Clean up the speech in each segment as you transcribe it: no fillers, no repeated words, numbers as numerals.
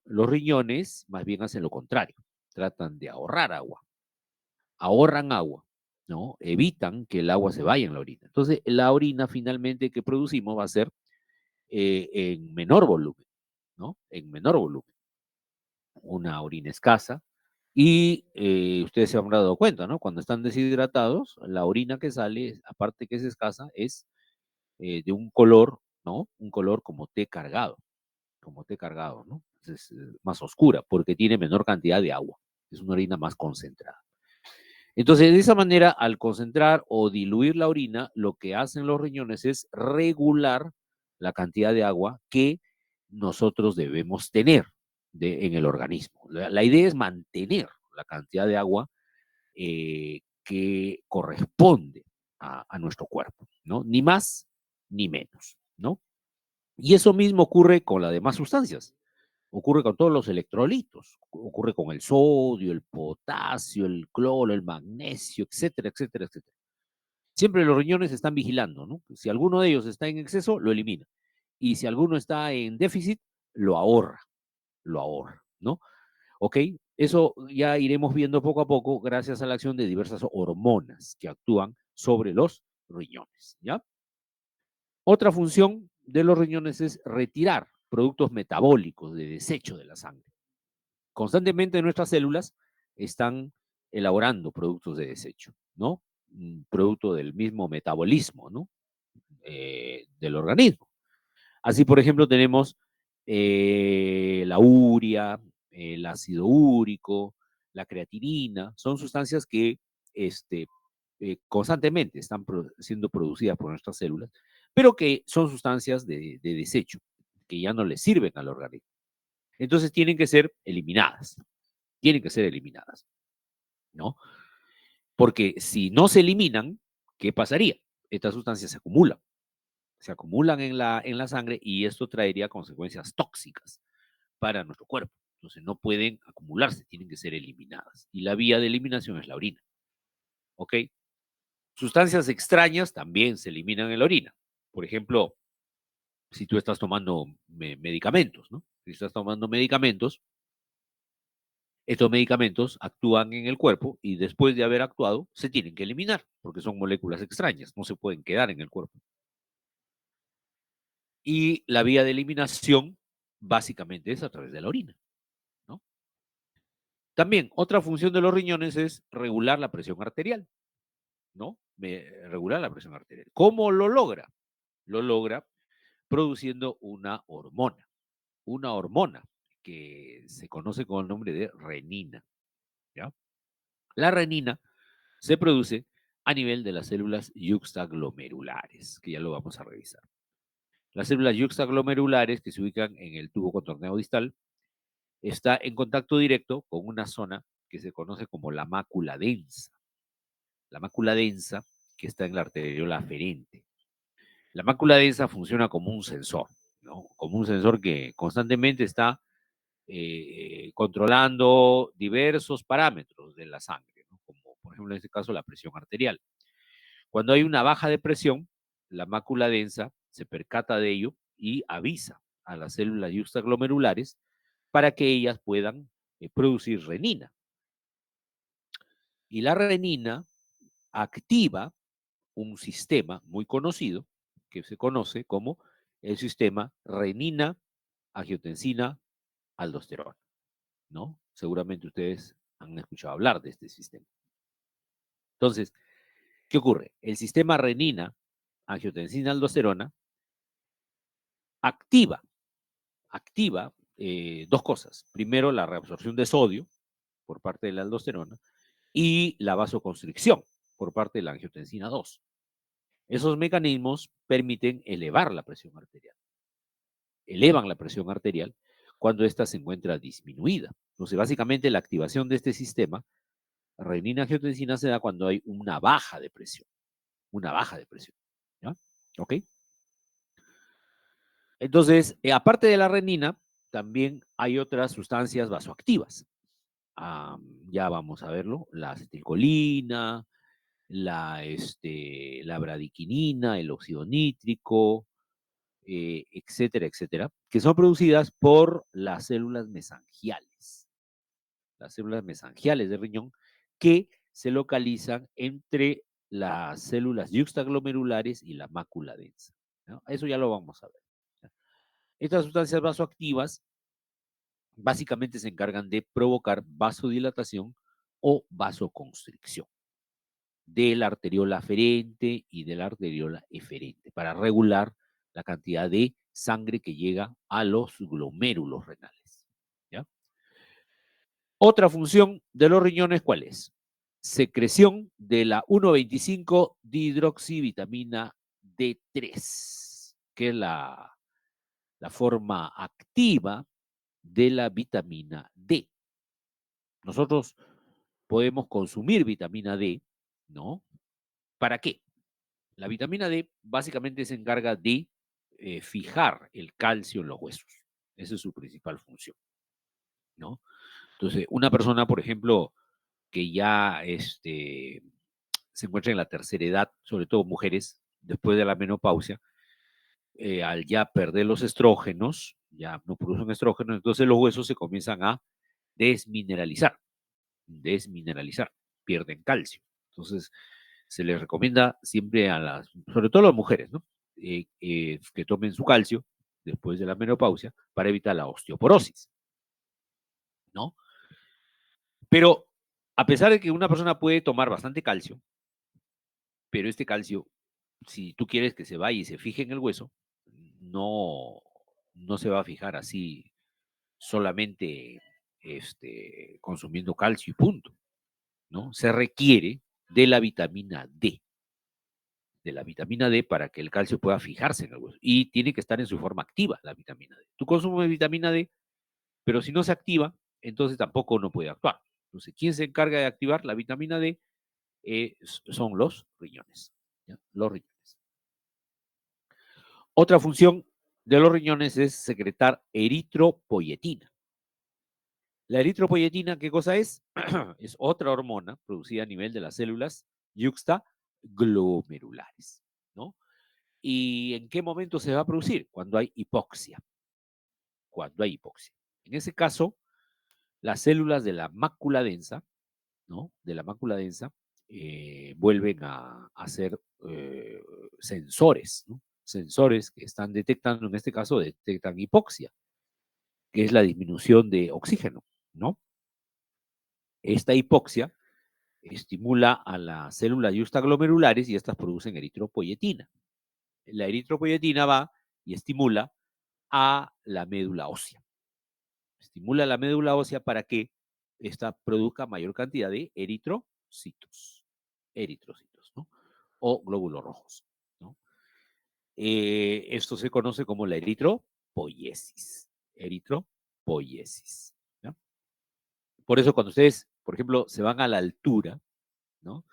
Los riñones más bien hacen lo contrario, tratan de ahorrar agua, ahorran agua, ¿no? Evitan que el agua se vaya en la orina. Entonces, la orina finalmente que producimos va a ser en menor volumen, ¿no? En menor volumen. Una orina escasa. Y ustedes se han dado cuenta, ¿no? Cuando están deshidratados, la orina que sale, aparte que es escasa, es de un color, ¿no? Un color como té cargado, ¿no? Es más oscura porque tiene menor cantidad de agua. Es una orina más concentrada. Entonces, de esa manera, al concentrar o diluir la orina, lo que hacen los riñones es regular la cantidad de agua que nosotros debemos tener en el organismo. La idea es mantener la cantidad de agua que corresponde a nuestro cuerpo, ¿no? Ni más ni menos, ¿no? Y eso mismo ocurre con las demás sustancias. Ocurre con todos los electrolitos, ocurre con el sodio, el potasio, el cloro, el magnesio, etcétera, etcétera, etcétera. Siempre los riñones están vigilando, ¿no? Si alguno de ellos está en exceso, lo elimina. Y si alguno está en déficit, lo ahorra, ¿no? ¿Ok? Eso ya iremos viendo poco a poco gracias a la acción de diversas hormonas que actúan sobre los riñones, ¿ya? Otra función de los riñones es retirar productos metabólicos de desecho de la sangre. Constantemente nuestras células están elaborando productos de desecho, ¿no? Producto del mismo metabolismo, ¿no? Del organismo. Así, por ejemplo, tenemos la urea, el ácido úrico, la creatinina, son sustancias que constantemente están siendo producidas por nuestras células, pero que son sustancias de desecho, que ya no le sirven al organismo. Entonces tienen que ser eliminadas, ¿no? Porque si no se eliminan, ¿qué pasaría? Estas sustancias se acumulan en la sangre y esto traería consecuencias tóxicas para nuestro cuerpo. Entonces no pueden acumularse, tienen que ser eliminadas. Y la vía de eliminación es la orina. ¿Ok? Sustancias extrañas también se eliminan en la orina. Por ejemplo, si tú estás tomando medicamentos, ¿no? Si estás tomando medicamentos, estos medicamentos actúan en el cuerpo y después de haber actuado se tienen que eliminar porque son moléculas extrañas, no se pueden quedar en el cuerpo. Y la vía de eliminación básicamente es a través de la orina, ¿no? También otra función de los riñones es regular la presión arterial, ¿no? Regular la presión arterial. ¿Cómo lo logra? Lo logra produciendo una hormona que se conoce con el nombre de renina, ¿ya? La renina se produce a nivel de las células yuxtaglomerulares, que ya lo vamos a revisar. Las células yuxtaglomerulares que se ubican en el tubo contorneado distal está en contacto directo con una zona que se conoce como la mácula densa. La mácula densa que está en la arteriola aferente. La mácula densa funciona como un sensor, ¿no? Como un sensor que constantemente está controlando diversos parámetros de la sangre, ¿no? Como por ejemplo en este caso la presión arterial. Cuando hay una baja de presión, la mácula densa se percata de ello y avisa a las células yuxtaglomerulares para que ellas puedan producir renina. Y la renina activa un sistema muy conocido que se conoce como el sistema renina-angiotensina-aldosterona, ¿no? Seguramente ustedes han escuchado hablar de este sistema. Entonces, ¿qué ocurre? El sistema renina-angiotensina-aldosterona activa, activa dos cosas. Primero, la reabsorción de sodio por parte de la aldosterona y la vasoconstricción por parte de la angiotensina 2. Esos mecanismos permiten elevar la presión arterial. Elevan la presión arterial cuando ésta se encuentra disminuida. Entonces, básicamente, la activación de este sistema renina-angiotensina se da cuando hay una baja de presión. Una baja de presión. ¿Ya? ¿Ok? Entonces, aparte de la renina, también hay otras sustancias vasoactivas. Ya vamos a verlo, la acetilcolina, la bradiquinina, el óxido nítrico, etcétera, etcétera, que son producidas por las células mesangiales. Las células mesangiales del riñón que se localizan entre las células yuxtaglomerulares y la mácula densa, ¿no? Eso ya lo vamos a ver. Estas sustancias vasoactivas básicamente se encargan de provocar vasodilatación o vasoconstricción de la arteriola aferente y de la arteriola eferente para regular la cantidad de sangre que llega a los glomérulos renales. ¿Ya? Otra función de los riñones, ¿cuál es? Secreción de la 1,25 dihidroxivitamina D3, que es la forma activa de la vitamina D. Nosotros podemos consumir vitamina D, ¿no? ¿Para qué? La vitamina D básicamente se encarga de fijar el calcio en los huesos. Esa es su principal función, ¿no? Entonces, una persona, por ejemplo, que ya se encuentra en la tercera edad, sobre todo mujeres, después de la menopausia, al ya perder los estrógenos, ya no producen estrógenos, entonces los huesos se comienzan a desmineralizar, desmineralizar, pierden calcio. Entonces, se les recomienda siempre a las, sobre todo a las mujeres, ¿no? Que tomen su calcio después de la menopausia para evitar la osteoporosis, ¿no? Pero a pesar de que una persona puede tomar bastante calcio, pero este calcio, si tú quieres que se vaya y se fije en el hueso, no, no se va a fijar así solamente consumiendo calcio y punto, ¿no? Se requiere de la vitamina D, de la vitamina D para que el calcio pueda fijarse en el hueso. Y tiene que estar en su forma activa, la vitamina D. Tú consumes vitamina D, pero si no se activa, entonces tampoco no puede actuar. Entonces, ¿quién se encarga de activar la vitamina D? Son los riñones. ¿Ya? Los riñones. Otra función de los riñones es secretar eritropoyetina. La eritropoyetina, ¿qué cosa es? Es otra hormona producida a nivel de las células yuxtaglomerulares, ¿no? ¿Y en qué momento se va a producir? Cuando hay hipoxia. Cuando hay hipoxia. En ese caso, las células de la mácula densa, ¿no? De la mácula densa, vuelven a ser sensores, ¿no? Sensores que están detectando, en este caso, detectan hipoxia, que es la disminución de oxígeno, ¿no? Esta hipoxia estimula a las células yuxtaglomerulares y estas producen eritropoyetina. La eritropoyetina va y estimula a la médula ósea. Estimula la médula ósea para que esta produzca mayor cantidad de eritrocitos, ¿no? O glóbulos rojos, ¿no? Esto se conoce como la eritropoiesis. Eritropoiesis, ¿no? Por eso cuando ustedes, por ejemplo, se van a la altura, ¿no?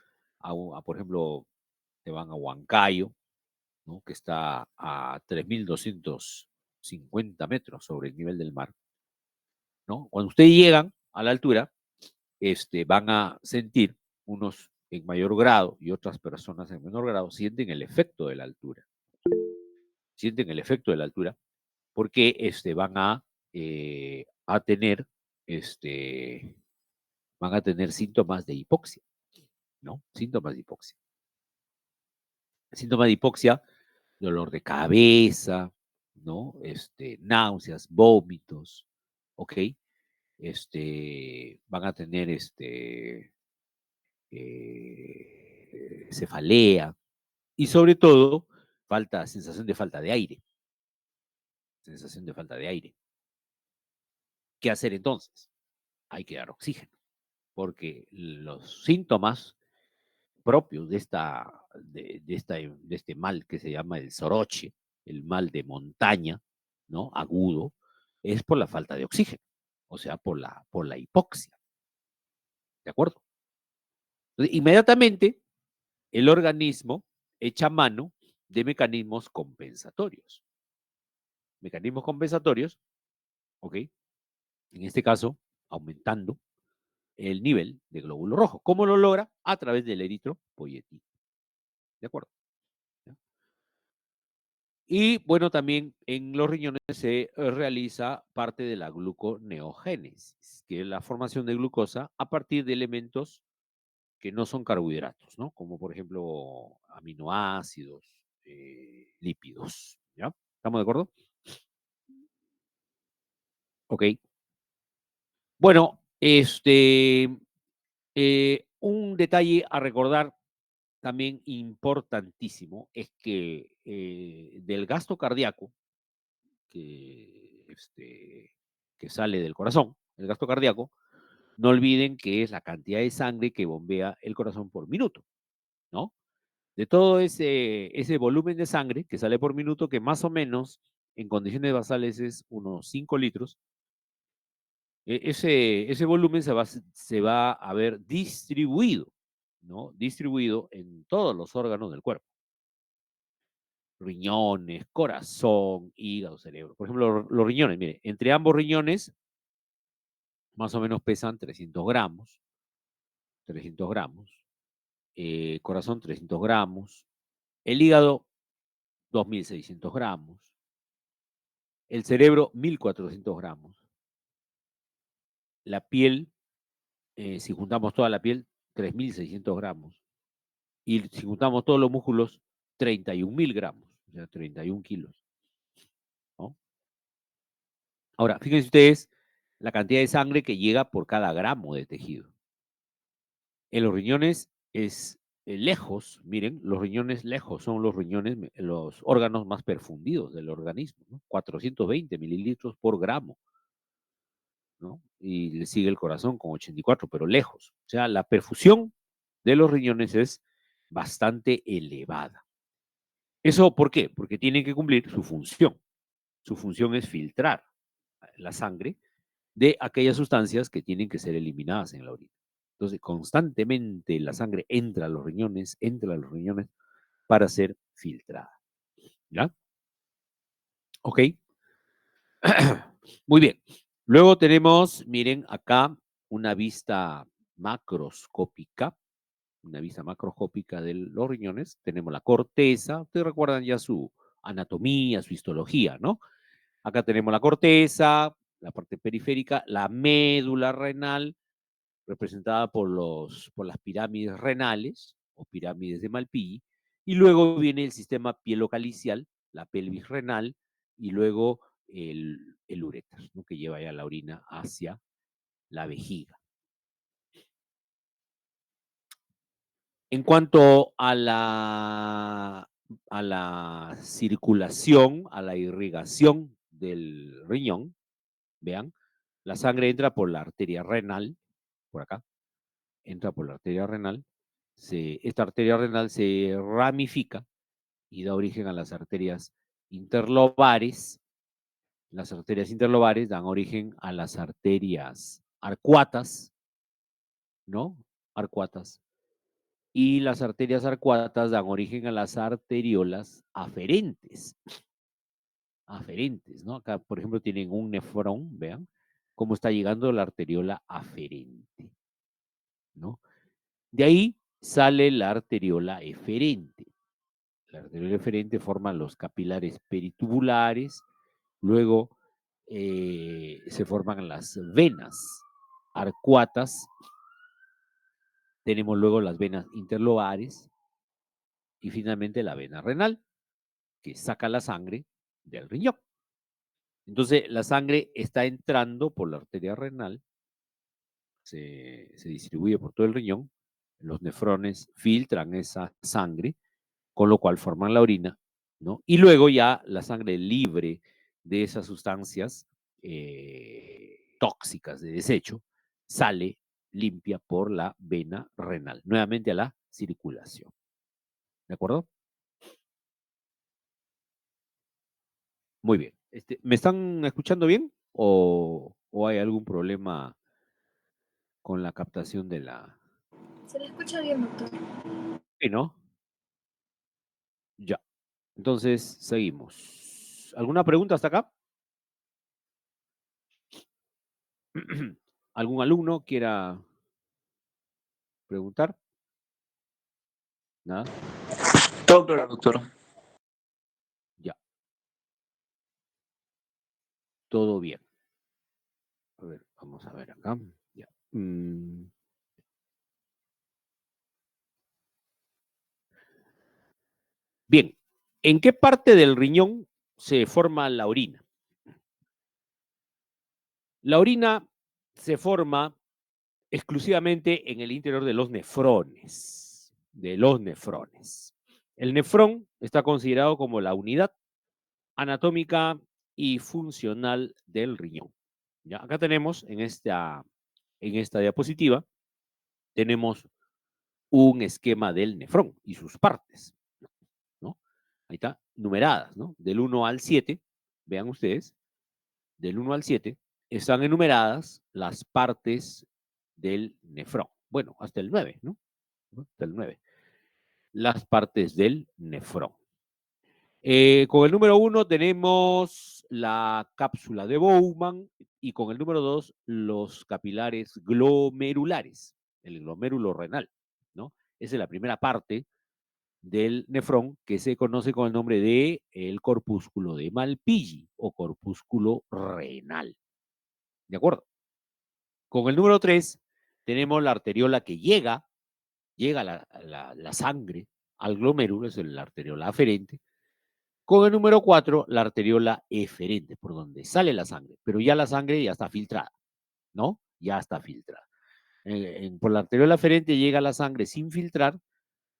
Por ejemplo, se van a Huancayo, ¿no? Que está a 3.250 metros sobre el nivel del mar, ¿no? Cuando ustedes llegan a la altura, van a sentir unos en mayor grado y otras personas en menor grado sienten el efecto de la altura. Sienten el efecto de la altura porque a tener este, van a tener síntomas de hipoxia, ¿no? Síntomas de hipoxia. Síntomas de hipoxia, dolor de cabeza, ¿no? Náuseas, vómitos, ¿ok? Van a tener cefalea y sobre todo sensación de falta de aire. Sensación de falta de aire. ¿Qué hacer entonces? Hay que dar oxígeno, porque los síntomas propios de este mal que se llama el soroche, el mal de montaña, ¿no? Agudo, es por la falta de oxígeno, o sea, por la hipoxia. ¿De acuerdo? Entonces, inmediatamente el organismo echa mano de mecanismos compensatorios. Mecanismos compensatorios, ¿ok? En este caso, aumentando el nivel de glóbulo rojo. ¿Cómo lo logra? A través del eritropoyetina. ¿De acuerdo? ¿Ya? Y bueno, también en los riñones se realiza parte de la gluconeogénesis, que es la formación de glucosa a partir de elementos que no son carbohidratos, ¿no? Como por ejemplo aminoácidos, lípidos, ¿ya? ¿Estamos de acuerdo? Ok. Bueno, un detalle a recordar también importantísimo es que del gasto cardíaco que sale del corazón, el gasto cardíaco, no olviden que es la cantidad de sangre que bombea el corazón por minuto, ¿no? De todo ese volumen de sangre que sale por minuto, que más o menos en condiciones basales es unos 5 litros, ese volumen se va a ver distribuido, ¿no? Distribuido en todos los órganos del cuerpo. Riñones, corazón, hígado, cerebro. Por ejemplo, los riñones, mire, entre ambos riñones más o menos pesan 300 gramos, 300 gramos. Corazón, 300 gramos. El hígado, 2.600 gramos. El cerebro, 1.400 gramos. La piel, si juntamos toda la piel, 3.600 gramos. Y si juntamos todos los músculos, 31.000 gramos, o sea, 31 kilos, ¿no? Ahora, fíjense ustedes la cantidad de sangre que llega por cada gramo de tejido. En los riñones es lejos, miren, los riñones lejos son los riñones, los órganos más perfundidos del organismo, ¿no? 420 mililitros por gramo, ¿no? Y le sigue el corazón con 84, pero lejos. O sea, la perfusión de los riñones es bastante elevada. ¿Eso por qué? Porque tienen que cumplir su función. Su función es filtrar la sangre de aquellas sustancias que tienen que ser eliminadas en la orina. Entonces, constantemente la sangre entra a los riñones para ser filtrada. ¿Ya? Ok. Muy bien. Luego tenemos, miren acá, una vista macroscópica, de los riñones. Tenemos la corteza. Ustedes recuerdan ya su anatomía, su histología, ¿no? Acá tenemos la corteza, la parte periférica, la médula renal, representada por las pirámides renales o pirámides de Malpighi, y luego viene el sistema pielocalicial, la pelvis renal, y luego el uréter, ¿no? Que lleva ya la orina hacia la vejiga. En cuanto a la circulación, a la irrigación del riñón, vean, la sangre entra por la arteria renal, por acá, entra por la arteria renal, esta arteria renal se ramifica y da origen a las arterias interlobares. Las arterias interlobares dan origen a las arterias arcuatas, ¿no? Arcuatas. Y las arterias arcuatas dan origen a las arteriolas aferentes. Aferentes, ¿no? Acá, por ejemplo, tienen un nefrón, vean cómo está llegando la arteriola aferente, ¿no? De ahí sale la arteriola eferente. La arteriola eferente forma los capilares peritubulares, luego se forman las venas arcuatas, tenemos luego las venas interlobares y finalmente la vena renal, que saca la sangre del riñón. Entonces, la sangre está entrando por la arteria renal, se distribuye por todo el riñón, los nefrones filtran esa sangre, con lo cual forman la orina, ¿no? Y luego ya la sangre libre de esas sustancias tóxicas de desecho sale limpia por la vena renal, nuevamente a la circulación. ¿De acuerdo? Muy bien. ¿Me están escuchando bien o hay algún problema con la captación de la... Se le escucha bien, doctor. Sí, ¿no? Ya. Entonces, seguimos. ¿Alguna pregunta hasta acá? ¿Algún alumno quiera preguntar? Nada. Todo claro, doctor. Ya. todo bien. A ver, vamos a ver acá. Ya. Bien, ¿en qué parte del riñón se forma la orina? La orina se forma exclusivamente en el interior de los nefrones, El nefrón está considerado como la unidad anatómica y funcional del riñón. ¿Ya? Acá tenemos en esta diapositiva, tenemos un esquema del nefrón y sus partes, ¿no? Ahí está, numeradas, ¿no? Del 1 al 7, vean ustedes, del 1 al 7, están enumeradas las partes del nefrón. Bueno, hasta el 9, ¿no? Hasta el 9. Las partes del nefrón. Con el número 1 tenemos la cápsula de Bowman y con el número 2 los capilares glomerulares, el glomérulo renal, ¿no? Esa es la primera parte del nefrón que se conoce con el nombre de el corpúsculo de Malpighi o corpúsculo renal. ¿De acuerdo? Con el número 3 tenemos la arteriola que llega la sangre al glomérulo, es la arteriola aferente. Con el número 4, la arteriola eferente, por donde sale la sangre, pero ya la sangre ya está filtrada, ¿no? Ya está filtrada. Por la arteriola aferente llega la sangre sin filtrar,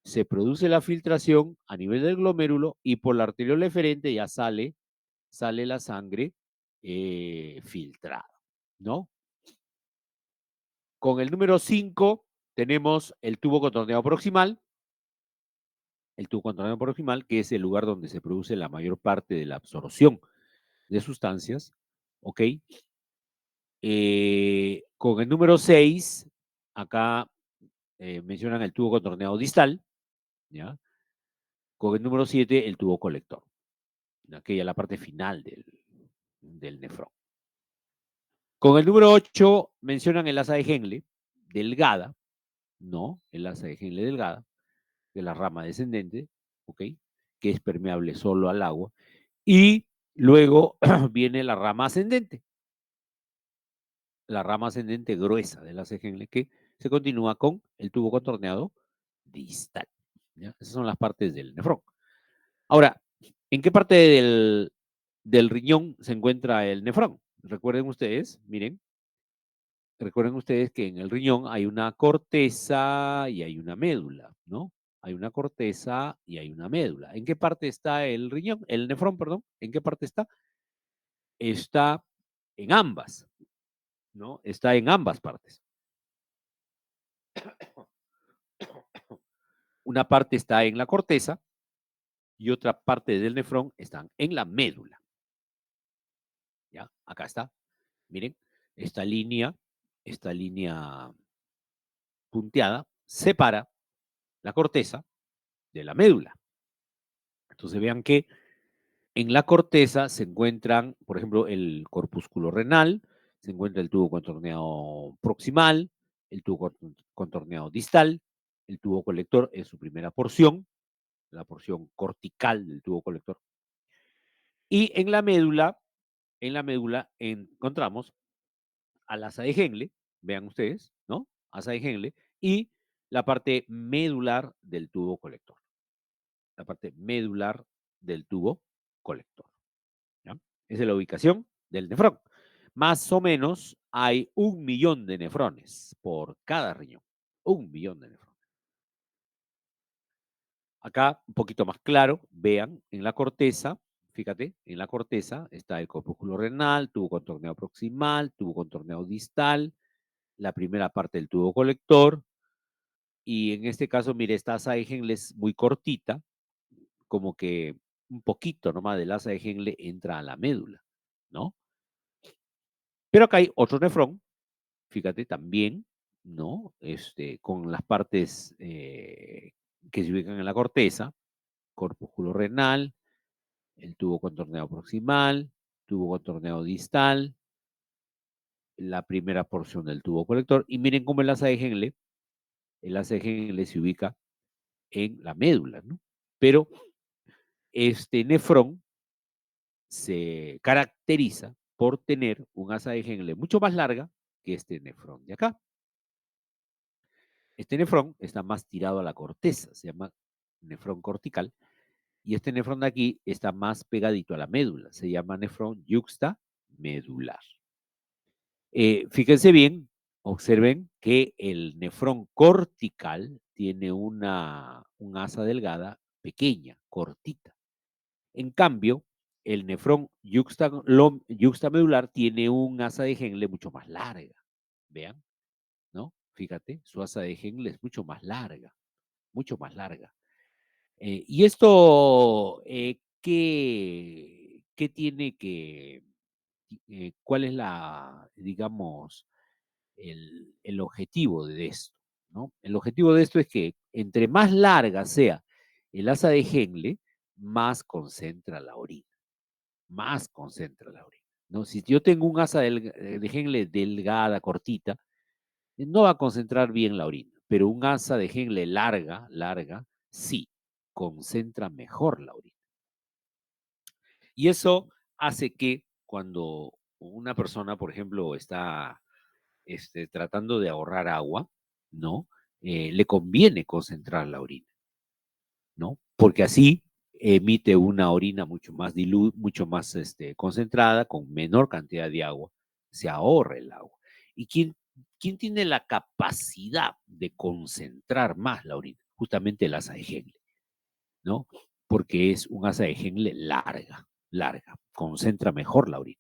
se produce la filtración a nivel del glomérulo y por la arteriola eferente ya sale la sangre filtrada, ¿no? Con el número 5 tenemos el tubo contorneado proximal, que es el lugar donde se produce la mayor parte de la absorción de sustancias, ¿ok? Con el número 6, acá mencionan el tubo contorneado distal, ¿ya? Con el número 7, el tubo colector, aquella la parte final del nefrón. Con el número 8 mencionan el asa de Henle, delgada, ¿no? El asa de Henle delgada, de la rama descendente, ¿ok? Que es permeable solo al agua. Y luego viene la rama ascendente gruesa de la Henle que se continúa con el tubo contorneado distal. ¿Ya? Esas son las partes del nefrón. Ahora, ¿en qué parte del riñón se encuentra el nefrón? Recuerden ustedes, miren, recuerden ustedes que en el riñón hay una corteza y hay una médula, ¿no? Hay una corteza y hay una médula. ¿En qué parte está el riñón? El nefrón, perdón. ¿En qué parte está? Está en ambas, ¿no? Está en ambas partes. Una parte está en la corteza y otra parte del nefrón están en la médula. ¿Ya? Acá está. Miren, esta línea punteada separa la corteza de la médula. Entonces vean que en la corteza se encuentran, por ejemplo, el corpúsculo renal, se encuentra el tubo contorneado proximal, el tubo contorneado distal, el tubo colector es su primera porción, la porción cortical del tubo colector. Y en la médula encontramos al asa de Henle, vean ustedes, ¿no? Asa de Henle, y la parte medular del tubo colector. La parte medular del tubo colector. ¿Ya? Esa es la ubicación del nefrón. Más o menos hay 1.000.000 de nefrones por cada riñón. 1.000.000 de nefrones. Acá, un poquito más claro, vean, en la corteza, fíjate, en la corteza está el corpúsculo renal, tubo contorneado proximal, tubo contorneado distal, la primera parte del tubo colector, y en este caso, mire, esta asa de Henle es muy cortita, como que un poquito nomás del asa de Henle entra a la médula, ¿no? Pero acá hay otro nefrón, fíjate, también, ¿no? Con las partes que se ubican en la corteza, corpúsculo renal, el tubo contorneado proximal, tubo contorneado distal, la primera porción del tubo colector, y miren cómo el asa de Henle se ubica en la médula, ¿no? Pero este nefrón se caracteriza por tener un asa de Henle mucho más larga que este nefrón de acá. Este nefrón está más tirado a la corteza, se llama nefrón cortical, y este nefrón de aquí está más pegadito a la médula, se llama nefrón yuxtamedular. Fíjense bien, observen que el nefrón cortical tiene un asa delgada pequeña, cortita. En cambio, el nefrón yuxtamedular tiene un asa de Henle mucho más larga. Vean, ¿no? Fíjate, su asa de Henle es mucho más larga, mucho más larga. Y esto, ¿qué tiene que, cuál es digamos, el objetivo de esto? ¿No? El objetivo de esto es que entre más larga sea el asa de Henle, más concentra la orina, más concentra la orina. ¿No? Si yo tengo un asa de Henle delgada, cortita, no va a concentrar bien la orina, pero un asa de Henle larga, sí, concentra mejor la orina. Y eso hace que cuando una persona, por ejemplo, está tratando de ahorrar agua, ¿no? Le conviene concentrar la orina, ¿no? Porque así emite una orina mucho más mucho más concentrada, con menor cantidad de agua, se ahorra el agua. ¿Y quién tiene la capacidad de concentrar más la orina? Justamente el asa de Henle, ¿no? Porque es un asa de Henle larga, concentra mejor la orina.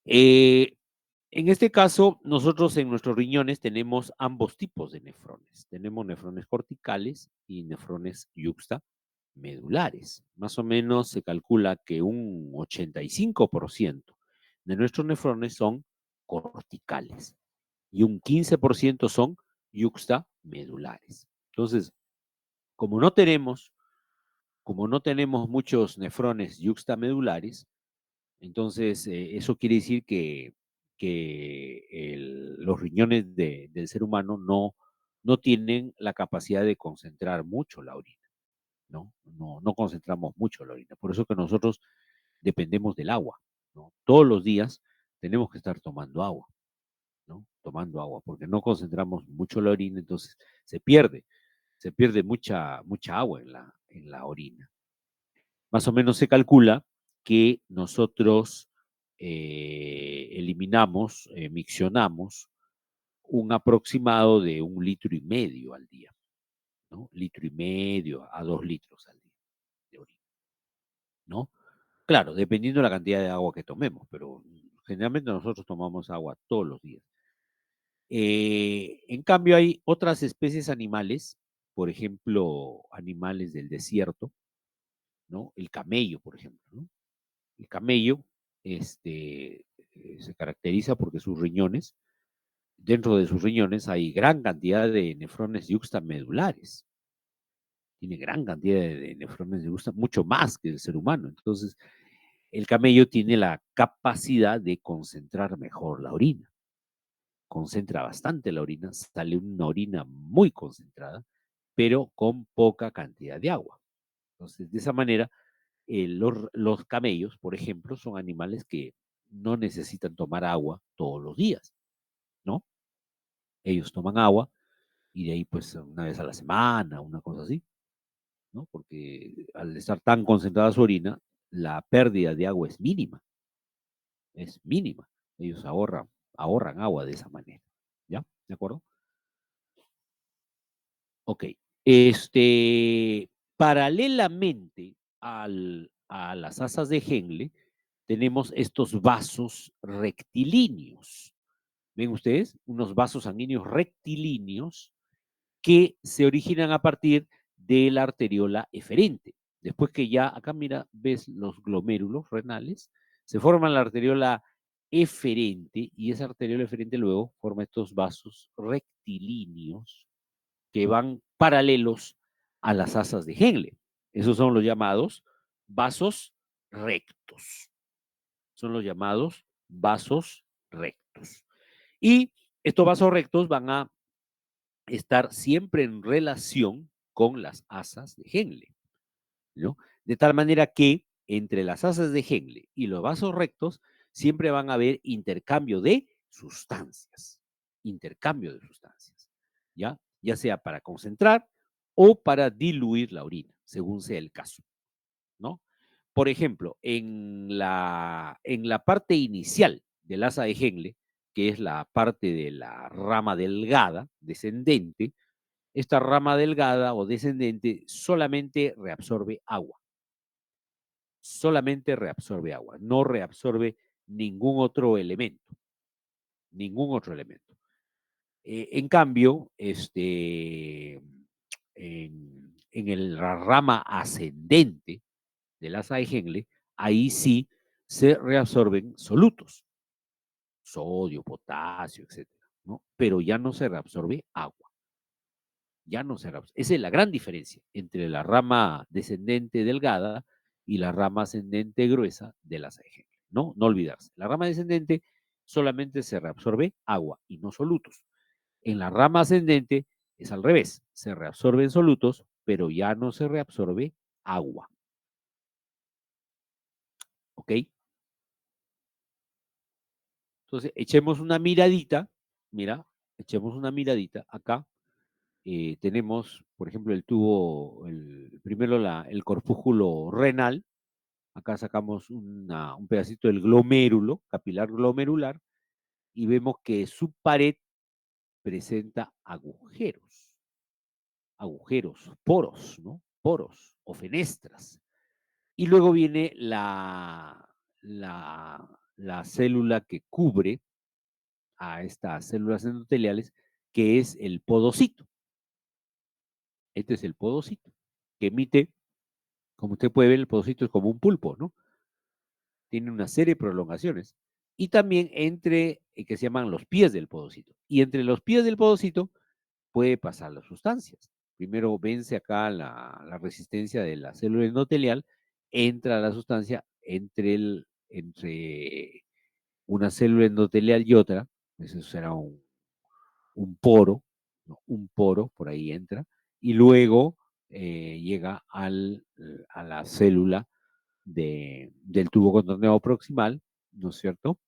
En este caso, nosotros en nuestros riñones tenemos ambos tipos de nefrones. Tenemos nefrones corticales y nefrones yuxtamedulares. Más o menos se calcula que un 85% de nuestros nefrones son corticales y un 15% son yuxtamedulares. Entonces, como no tenemos, como no tenemos muchos nefrones yuxtamedulares, entonces eso quiere decir que los riñones del ser humano no tienen la capacidad de concentrar mucho la orina, ¿no? No concentramos mucho la orina. Por eso que nosotros dependemos del agua, ¿no? Todos los días tenemos que estar tomando agua, ¿no? Tomando agua, porque no concentramos mucho la orina, entonces se pierde mucha agua en la orina. Más o menos se calcula que nosotros eliminamos, miccionamos un aproximado de 1,5 litros al día, ¿no? 1,5 litros a 2 litros al día de orina, ¿no? Claro, dependiendo de la cantidad de agua que tomemos, pero generalmente nosotros tomamos agua todos los días. En cambio, hay otras especies animales, por ejemplo, animales del desierto, ¿no? El camello, por ejemplo, ¿no? El camello se caracteriza porque sus riñones, dentro de sus riñones hay gran cantidad de nefrones yuxtamedulares. Tiene gran cantidad de nefrones mucho más que el ser humano. Entonces, el camello tiene la capacidad de concentrar mejor la orina. Concentra bastante la orina, sale una orina muy concentrada, pero con poca cantidad de agua. Entonces, de esa manera, los camellos, por ejemplo, son animales que no necesitan tomar agua todos los días, ¿no? Ellos toman agua y de ahí pues una vez a la semana, una cosa así, ¿no? Porque al estar tan concentrada su orina, la pérdida de agua es mínima, es mínima. Ellos ahorran agua de esa manera, ¿ya? ¿De acuerdo? Ok. Paralelamente a las asas de Henle, tenemos estos vasos rectilíneos. ¿Ven ustedes? Unos vasos sanguíneos rectilíneos que se originan a partir de la arteriola eferente. Después que ya, acá mira, ves los glomérulos renales, se forma la arteriola eferente y esa arteriola eferente luego forma estos vasos rectilíneos que van paralelos a las asas de Henle. Esos son los llamados vasos rectos. Son los llamados vasos rectos. Y estos vasos rectos van a estar siempre en relación con las asas de Henle, ¿no? De tal manera que entre las asas de Henle y los vasos rectos siempre van a haber intercambio de sustancias. Intercambio de sustancias, ¿ya? Ya sea para concentrar o para diluir la orina, según sea el caso, ¿no? Por ejemplo, en la parte inicial del asa de Henle, que es la parte de la rama delgada, descendente, esta rama delgada o descendente solamente reabsorbe agua. Solamente reabsorbe agua, no reabsorbe ningún otro elemento. Ningún otro elemento. En cambio, la rama ascendente del asa de Henle, ahí sí se reabsorben solutos, sodio, potasio, etcétera, ¿no? Pero ya no se reabsorbe agua. Ya no se reabsorbe. Esa es la gran diferencia entre la rama descendente delgada y la rama ascendente gruesa del asa de Henle. No, no olvidarse. La rama descendente solamente se reabsorbe agua y no solutos. En la rama ascendente es al revés, se reabsorben solutos, pero ya no se reabsorbe agua. ¿Ok? Entonces, echemos una miradita, mira, echemos una miradita acá. Tenemos, por ejemplo, el tubo, primero el corpúsculo renal. Acá sacamos un pedacito del glomérulo, capilar glomerular, y vemos que su pared presenta agujeros, poros, ¿no? Poros o fenestras. Y luego viene la célula que cubre a estas células endoteliales, que es el podocito. Este es el podocito, que emite, como usted puede ver, el podocito es como un pulpo, ¿no? Tiene una serie de prolongaciones. Y también que se llaman los pies del podocito. Y entre los pies del podocito puede pasar las sustancias. Primero vence acá la resistencia de la célula endotelial, entra la sustancia entre una célula endotelial y otra, eso será un poro, ¿no? Un poro, por ahí entra, y luego llega a la célula del tubo contorneado proximal, ¿no es cierto?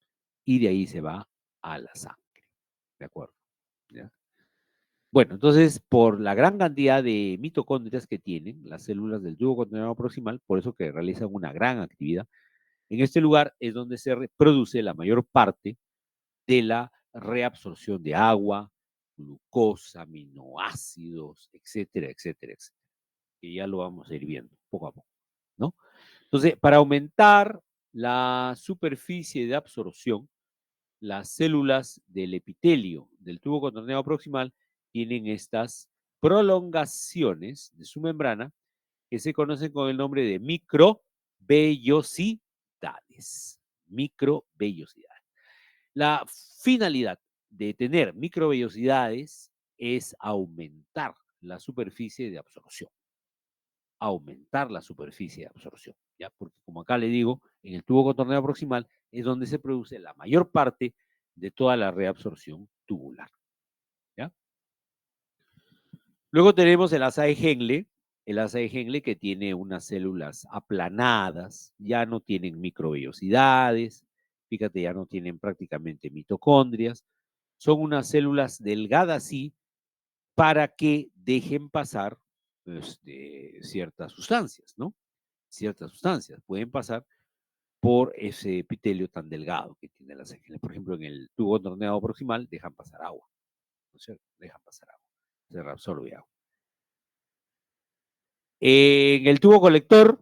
Y de ahí se va a la sangre, ¿de acuerdo? ¿Ya? Bueno, entonces, por la gran cantidad de mitocondrias que tienen las células del tubo contorneado proximal, por eso que realizan una gran actividad, en este lugar es donde se produce la mayor parte de la reabsorción de agua, glucosa, aminoácidos, etcétera, etcétera, etcétera. Que ya lo vamos a ir viendo poco a poco, ¿no? Entonces, para aumentar la superficie de absorción, las células del epitelio del tubo contorneado proximal tienen estas prolongaciones de su membrana que se conocen con el nombre de microvellosidades. Microvellosidades. La finalidad de tener microvellosidades es aumentar la superficie de absorción. Aumentar la superficie de absorción, ¿ya? Porque como acá le digo, en el tubo contorneado proximal es donde se produce la mayor parte de toda la reabsorción tubular, ¿ya? Luego tenemos el asa de Henle que tiene unas células aplanadas, ya no tienen microvellosidades, fíjate, ya no tienen prácticamente mitocondrias, son unas células delgadas, sí, para que dejen pasar ciertas sustancias, ¿no? Ciertas sustancias pueden pasar por ese epitelio tan delgado que tiene las ángeles. Por ejemplo, en el tubo torneado proximal dejan pasar agua, ¿no es cierto? Dejan pasar agua, se reabsorbe agua. En el tubo colector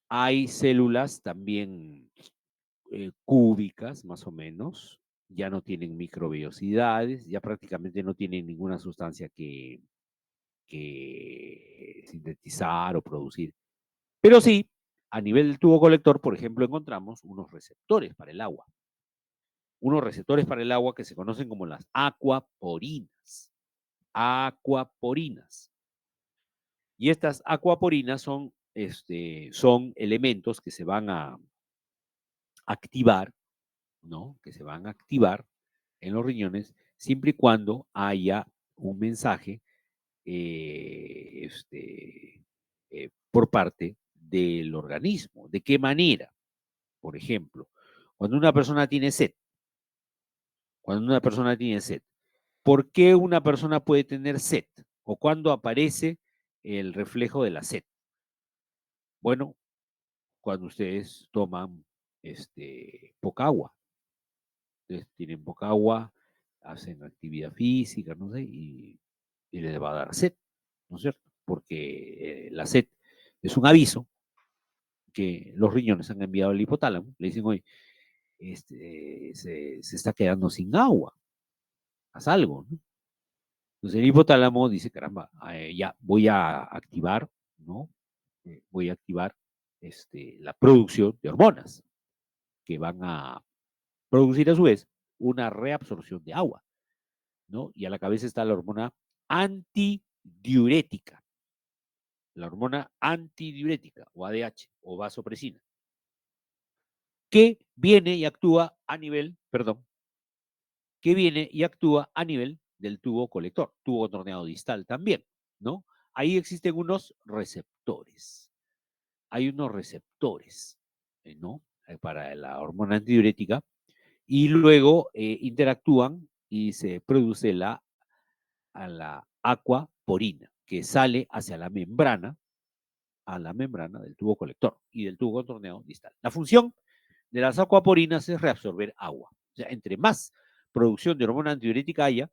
hay células también cúbicas, más o menos, ya no tienen microvellosidades, ya prácticamente no tienen ninguna sustancia que sintetizar o producir. Pero sí, a nivel del tubo colector, por ejemplo, encontramos unos receptores para el agua. Unos receptores para el agua que se conocen como las acuaporinas. Acuaporinas. Y estas acuaporinas son elementos que se van a activar, ¿no? Que se van a activar en los riñones siempre y cuando haya un mensaje por parte del organismo. ¿De qué manera? Por ejemplo, cuando una persona tiene sed, ¿por qué una persona puede tener sed? ¿O cuándo aparece el reflejo de la sed? Bueno, cuando ustedes toman poca agua. Ustedes tienen poca agua, hacen actividad física, no sé, y les va a dar sed, ¿no es cierto? Porque la sed es un aviso que los riñones han enviado al hipotálamo. Le dicen, oye, se está quedando sin agua, haz algo, ¿no? Entonces el hipotálamo dice, caramba, ya voy a activar, ¿no? Voy a activar la producción de hormonas que van a producir a su vez una reabsorción de agua, ¿no? Y a la cabeza está la hormona antidiurética, o ADH, o vasopresina, que viene y actúa a nivel, perdón, que viene y actúa a nivel del tubo colector, tubo contorneado distal también, ¿no? Ahí existen unos receptores. Hay unos receptores, ¿no? Para la hormona antidiurética y luego interactúan y se produce a la aquaporina que sale hacia la membrana, a la membrana del tubo colector y del tubo contorneado distal. La función de las aquaporinas es reabsorber agua. O sea, entre más producción de hormona antidiurética haya,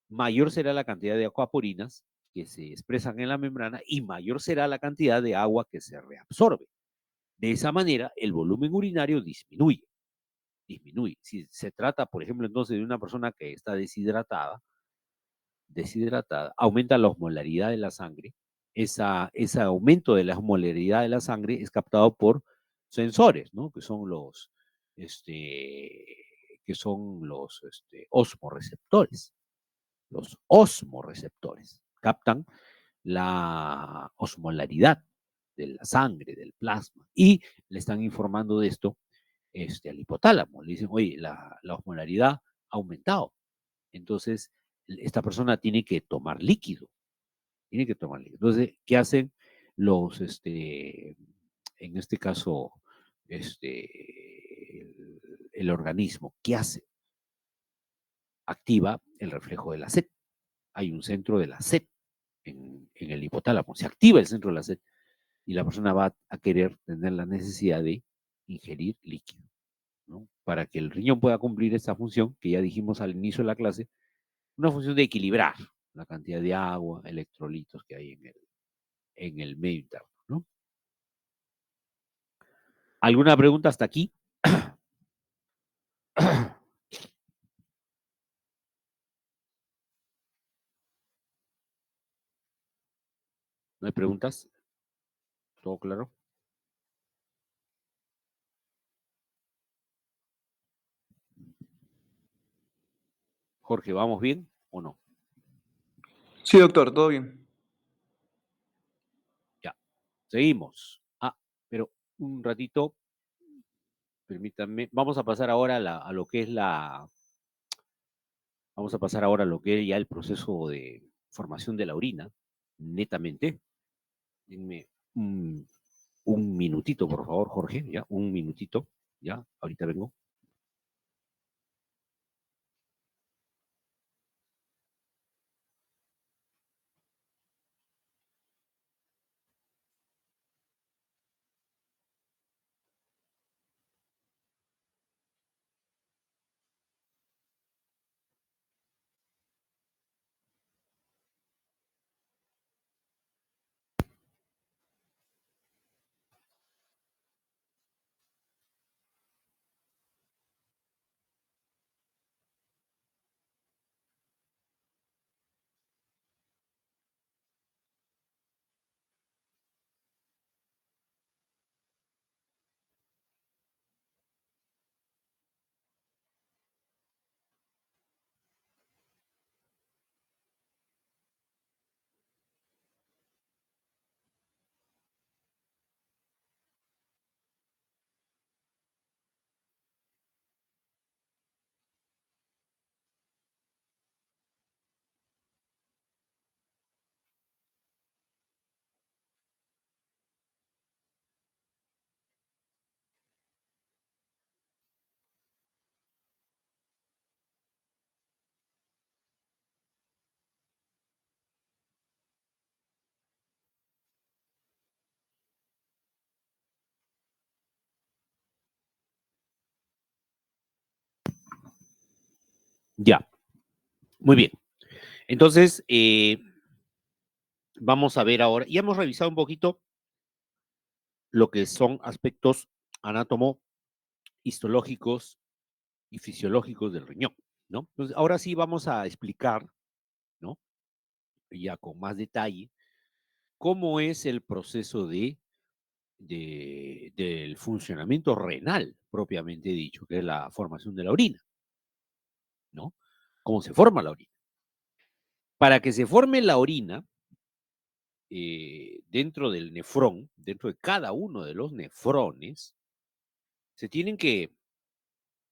mayor será la cantidad de aquaporinas que se expresan en la membrana y mayor será la cantidad de agua que se reabsorbe. De esa manera, el volumen urinario disminuye. Si se trata, por ejemplo, entonces de una persona que está deshidratada, aumenta la osmolaridad de la sangre. Ese aumento de la osmolaridad de la sangre es captado por sensores, ¿no? Que son los osmoreceptores. Los osmoreceptores captan la osmolaridad de la sangre, del plasma, y le están informando de esto al hipotálamo. Le dicen, oye, la osmolaridad ha aumentado. Entonces, esta persona tiene que tomar líquido. Entonces, ¿qué hacen los, en este caso, el organismo? ¿Qué hace? Activa el reflejo de la sed. Hay un centro de la sed en el hipotálamo. Se activa el centro de la sed y la persona va a querer tener la necesidad de ingerir líquido, ¿no? Para que el riñón pueda cumplir esta función que ya dijimos al inicio de la clase, una función de equilibrar la cantidad de agua, electrolitos que hay en el medio interno, ¿no? ¿Alguna pregunta hasta aquí? ¿No hay preguntas? ¿Todo claro? Jorge, ¿vamos bien o no? Sí, doctor, todo bien. Ya, seguimos. Pero un ratito, permítanme. Vamos a pasar ahora a lo que es vamos a pasar ahora a lo que es ya el proceso de formación de la orina, netamente. Denme un minutito, por favor, Jorge, ya, un minutito, ya, ahorita vengo. Ya, muy bien. Entonces, vamos a ver ahora, ya hemos revisado un poquito lo que son aspectos anátomo-histológicos y fisiológicos del riñón, ¿no? Entonces, ahora sí vamos a explicar, ¿no? Ya con más detalle, cómo es el proceso del funcionamiento renal, propiamente dicho, que es la formación de la orina, ¿no? Cómo se forma la orina. Para que se forme la orina, dentro del nefrón, dentro de cada uno de los nefrones, se tienen que,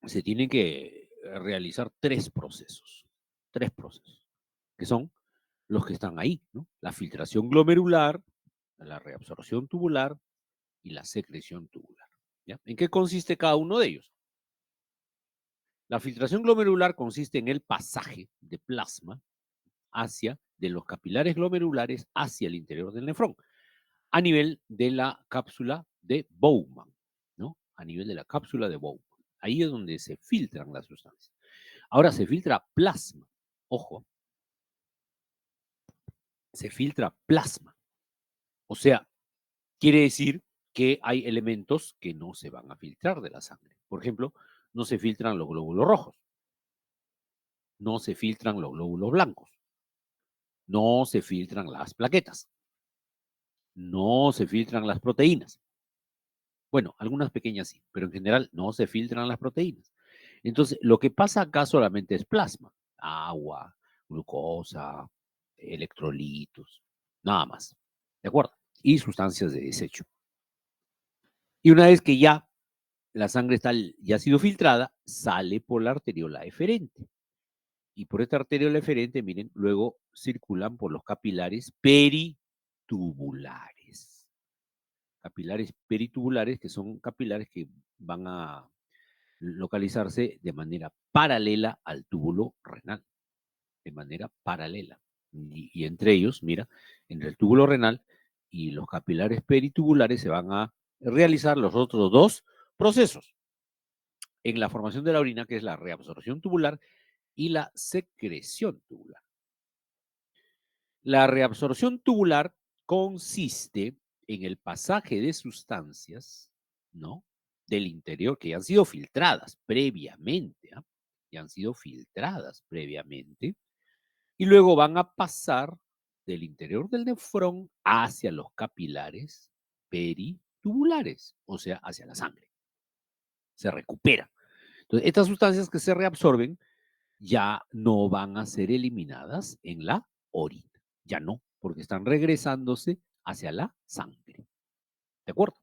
se tienen que realizar tres procesos, que son los que están ahí, ¿no? La filtración glomerular, la reabsorción tubular y la secreción tubular. ¿Ya? ¿En qué consiste cada uno de ellos? La filtración glomerular consiste en el pasaje de plasma de los capilares glomerulares hacia el interior del nefrón, a nivel de la cápsula de Bowman, ¿no? A nivel de la cápsula de Bowman. Ahí es donde se filtran las sustancias. Ahora se filtra plasma. Ojo, se filtra plasma. O sea, quiere decir que hay elementos que no se van a filtrar de la sangre. Por ejemplo, no se filtran los glóbulos rojos, no se filtran los glóbulos blancos, no se filtran las plaquetas, no se filtran las proteínas. Bueno, algunas pequeñas sí, pero en general no se filtran las proteínas. Entonces, lo que pasa acá solamente es plasma, agua, glucosa, electrolitos, nada más. ¿De acuerdo? Y sustancias de desecho. Y una vez que ya la sangre ya ha sido filtrada, sale por la arteriola eferente. Y por esta arteriola eferente, miren, luego circulan por los capilares peritubulares. Capilares peritubulares, que son capilares que van a localizarse de manera paralela al túbulo renal, de manera paralela. Y entre ellos, mira, entre el túbulo renal y los capilares peritubulares se van a realizar los otros dos procesos en la formación de la orina, que es la reabsorción tubular y la secreción tubular. La reabsorción tubular consiste en el pasaje de sustancias, ¿no? Del interior que ya han sido filtradas previamente, ¿eh? Ya han sido filtradas previamente, y luego van a pasar del interior del nefrón hacia los capilares peritubulares, o sea, hacia la sangre. Se recupera. Entonces, estas sustancias que se reabsorben ya no van a ser eliminadas en la orina. Ya no, porque están regresándose hacia la sangre. ¿De acuerdo?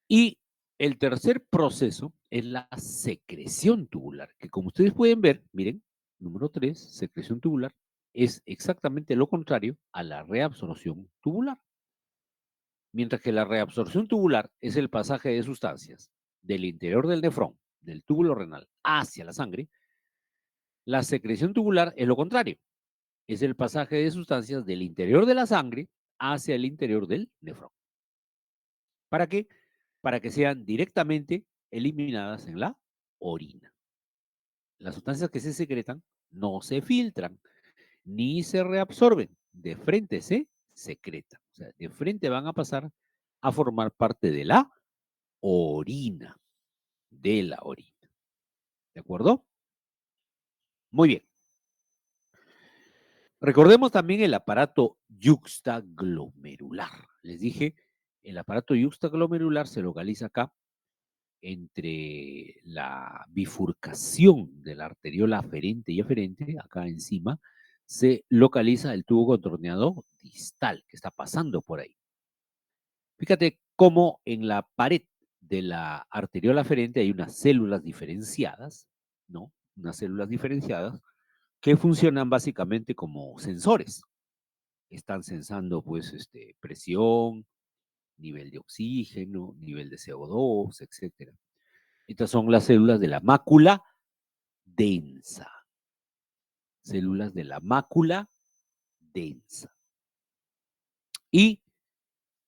Y el tercer proceso es la secreción tubular, que como ustedes pueden ver, miren, número 3, secreción tubular, es exactamente lo contrario a la reabsorción tubular. Mientras que la reabsorción tubular es el pasaje de sustancias del interior del nefrón, del túbulo renal, hacia la sangre, la secreción tubular es lo contrario. Es el pasaje de sustancias del interior de la sangre hacia el interior del nefrón. ¿Para qué? Para que sean directamente eliminadas en la orina. Las sustancias que se secretan no se filtran ni se reabsorben. De frente se secretan. O sea, de frente van a pasar a formar parte de la orina. De la orina. ¿De acuerdo? Muy bien. Recordemos también el aparato yuxtaglomerular. Les dije, el aparato yuxtaglomerular se localiza acá entre la bifurcación de la arteriola aferente y eferente, acá encima, se localiza el tubo contorneado distal que está pasando por ahí. Fíjate cómo en la pared de la arteriola aferente hay unas células diferenciadas, ¿no? Unas células diferenciadas que funcionan básicamente como sensores. Están sensando, pues, presión, nivel de oxígeno, nivel de CO2, etcétera. Estas son las células de la mácula densa. Células de la mácula densa. Y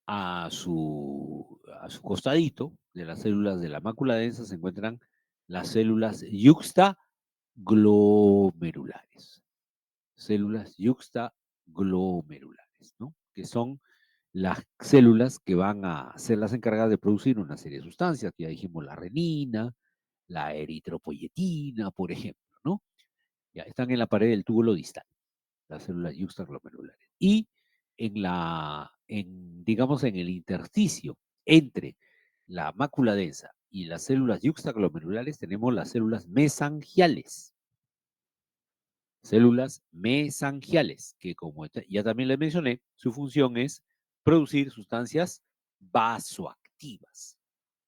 a su costadito de las células de la mácula densa se encuentran las células yuxtaglomerulares. yuxtaglomerulares. Células yuxtaglomerulares, ¿no? Que son las células que van a ser las encargadas de producir una serie de sustancias, que ya dijimos la renina, la eritropoyetina, por ejemplo, ¿no? Ya están en la pared del túbulo distal, las células yuxtaglomerulares. Y digamos, en el intersticio entre la mácula densa y las células yuxtaglomerulares tenemos las células mesangiales. Células mesangiales, que como ya también les mencioné, su función es producir sustancias vasoactivas.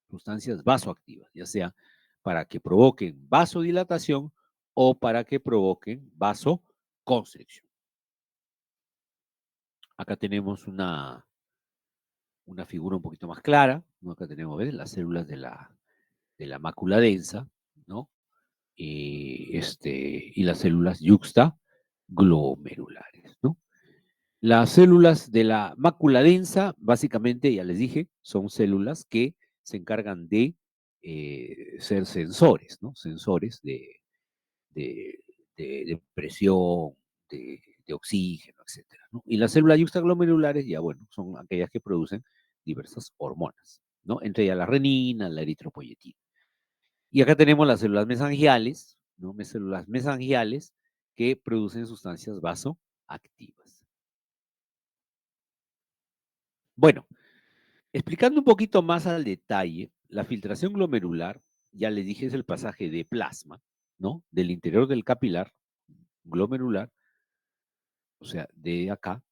Sustancias vasoactivas, ya sea para que provoquen vasodilatación o para que provoquen vasoconstricción. Acá tenemos una figura un poquito más clara, ¿no? Acá tenemos, ¿ves? Las células de la mácula densa, ¿no? Y las células yuxtaglomerulares, ¿no? Las células de la mácula densa, básicamente, ya les dije, son células que se encargan de ser sensores, ¿no? Sensores de, de presión, de oxígeno, etcétera, ¿no? Y las células yuxtaglomerulares, ya bueno, son aquellas que producen diversas hormonas, ¿no? Entre ellas la renina, la eritropoyetina. Y acá tenemos las células mesangiales, ¿no? Células mesangiales que producen sustancias vasoactivas. Bueno, explicando un poquito más al detalle, la filtración glomerular, ya les dije, es el pasaje de plasma, ¿no? Del interior del capilar glomerular, o sea, de acá,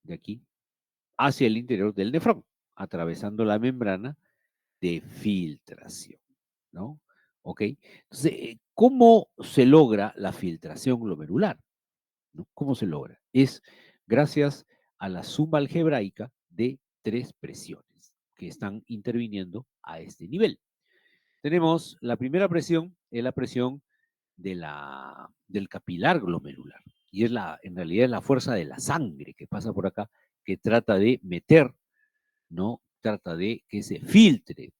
de aquí, hacia el interior del nefrón, atravesando la membrana de filtración, ¿no? ¿Ok? Entonces, ¿cómo se logra la filtración glomerular? ¿No? ¿Cómo se logra? Es gracias a la suma algebraica de tres presiones que están interviniendo a este nivel. Tenemos la primera presión, es la presión del capilar glomerular. Y en realidad es la fuerza de la sangre que pasa por acá, que trata de meter, ¿no? Trata de que se filtre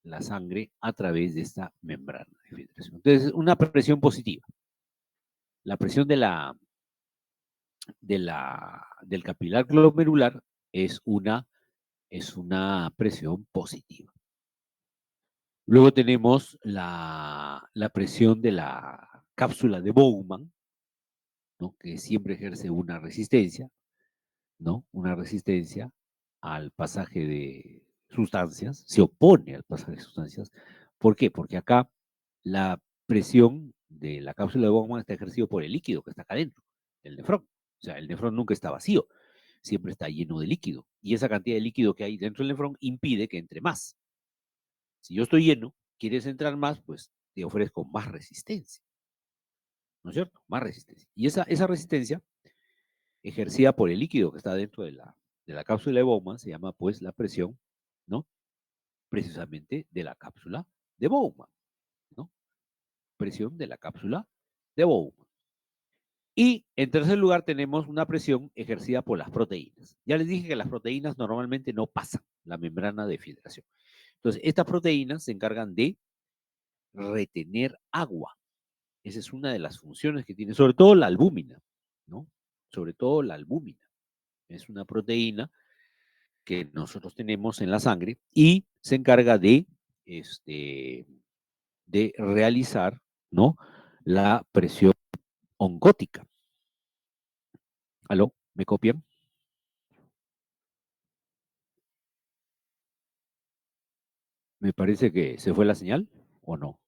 la sangre a través de esta membrana de filtración. Entonces, una presión positiva. La presión del capilar glomerular es una presión positiva. Luego tenemos la presión de la cápsula de Bowman, ¿no? Que siempre ejerce una resistencia, ¿no? Una resistencia al pasaje de sustancias, se opone al pasaje de sustancias. ¿Por qué? Porque acá la presión de la cápsula de Bowman está ejercida por el líquido que está acá adentro, el nefrón. O sea, el nefrón nunca está vacío, siempre está lleno de líquido. Y esa cantidad de líquido que hay dentro del nefrón impide que entre más. Si yo estoy lleno, quieres entrar más, pues te ofrezco más resistencia. ¿No es cierto? Más resistencia. Y esa resistencia ejercida por el líquido que está dentro de la cápsula de Bowman se llama pues la presión, ¿no? Precisamente de la cápsula de Bowman, ¿no? Presión de la cápsula de Bowman. Y en tercer lugar tenemos una presión ejercida por las proteínas. Ya les dije que las proteínas normalmente no pasan la membrana de filtración. Entonces, estas proteínas se encargan de retener agua. Esa es una de las funciones que tiene, sobre todo la albúmina, ¿no? Sobre todo la albúmina. Es una proteína que nosotros tenemos en la sangre y se encarga de realizar, ¿no? La presión oncótica. ¿Aló? ¿Me copian? Me parece que se fue la señal, ¿o no?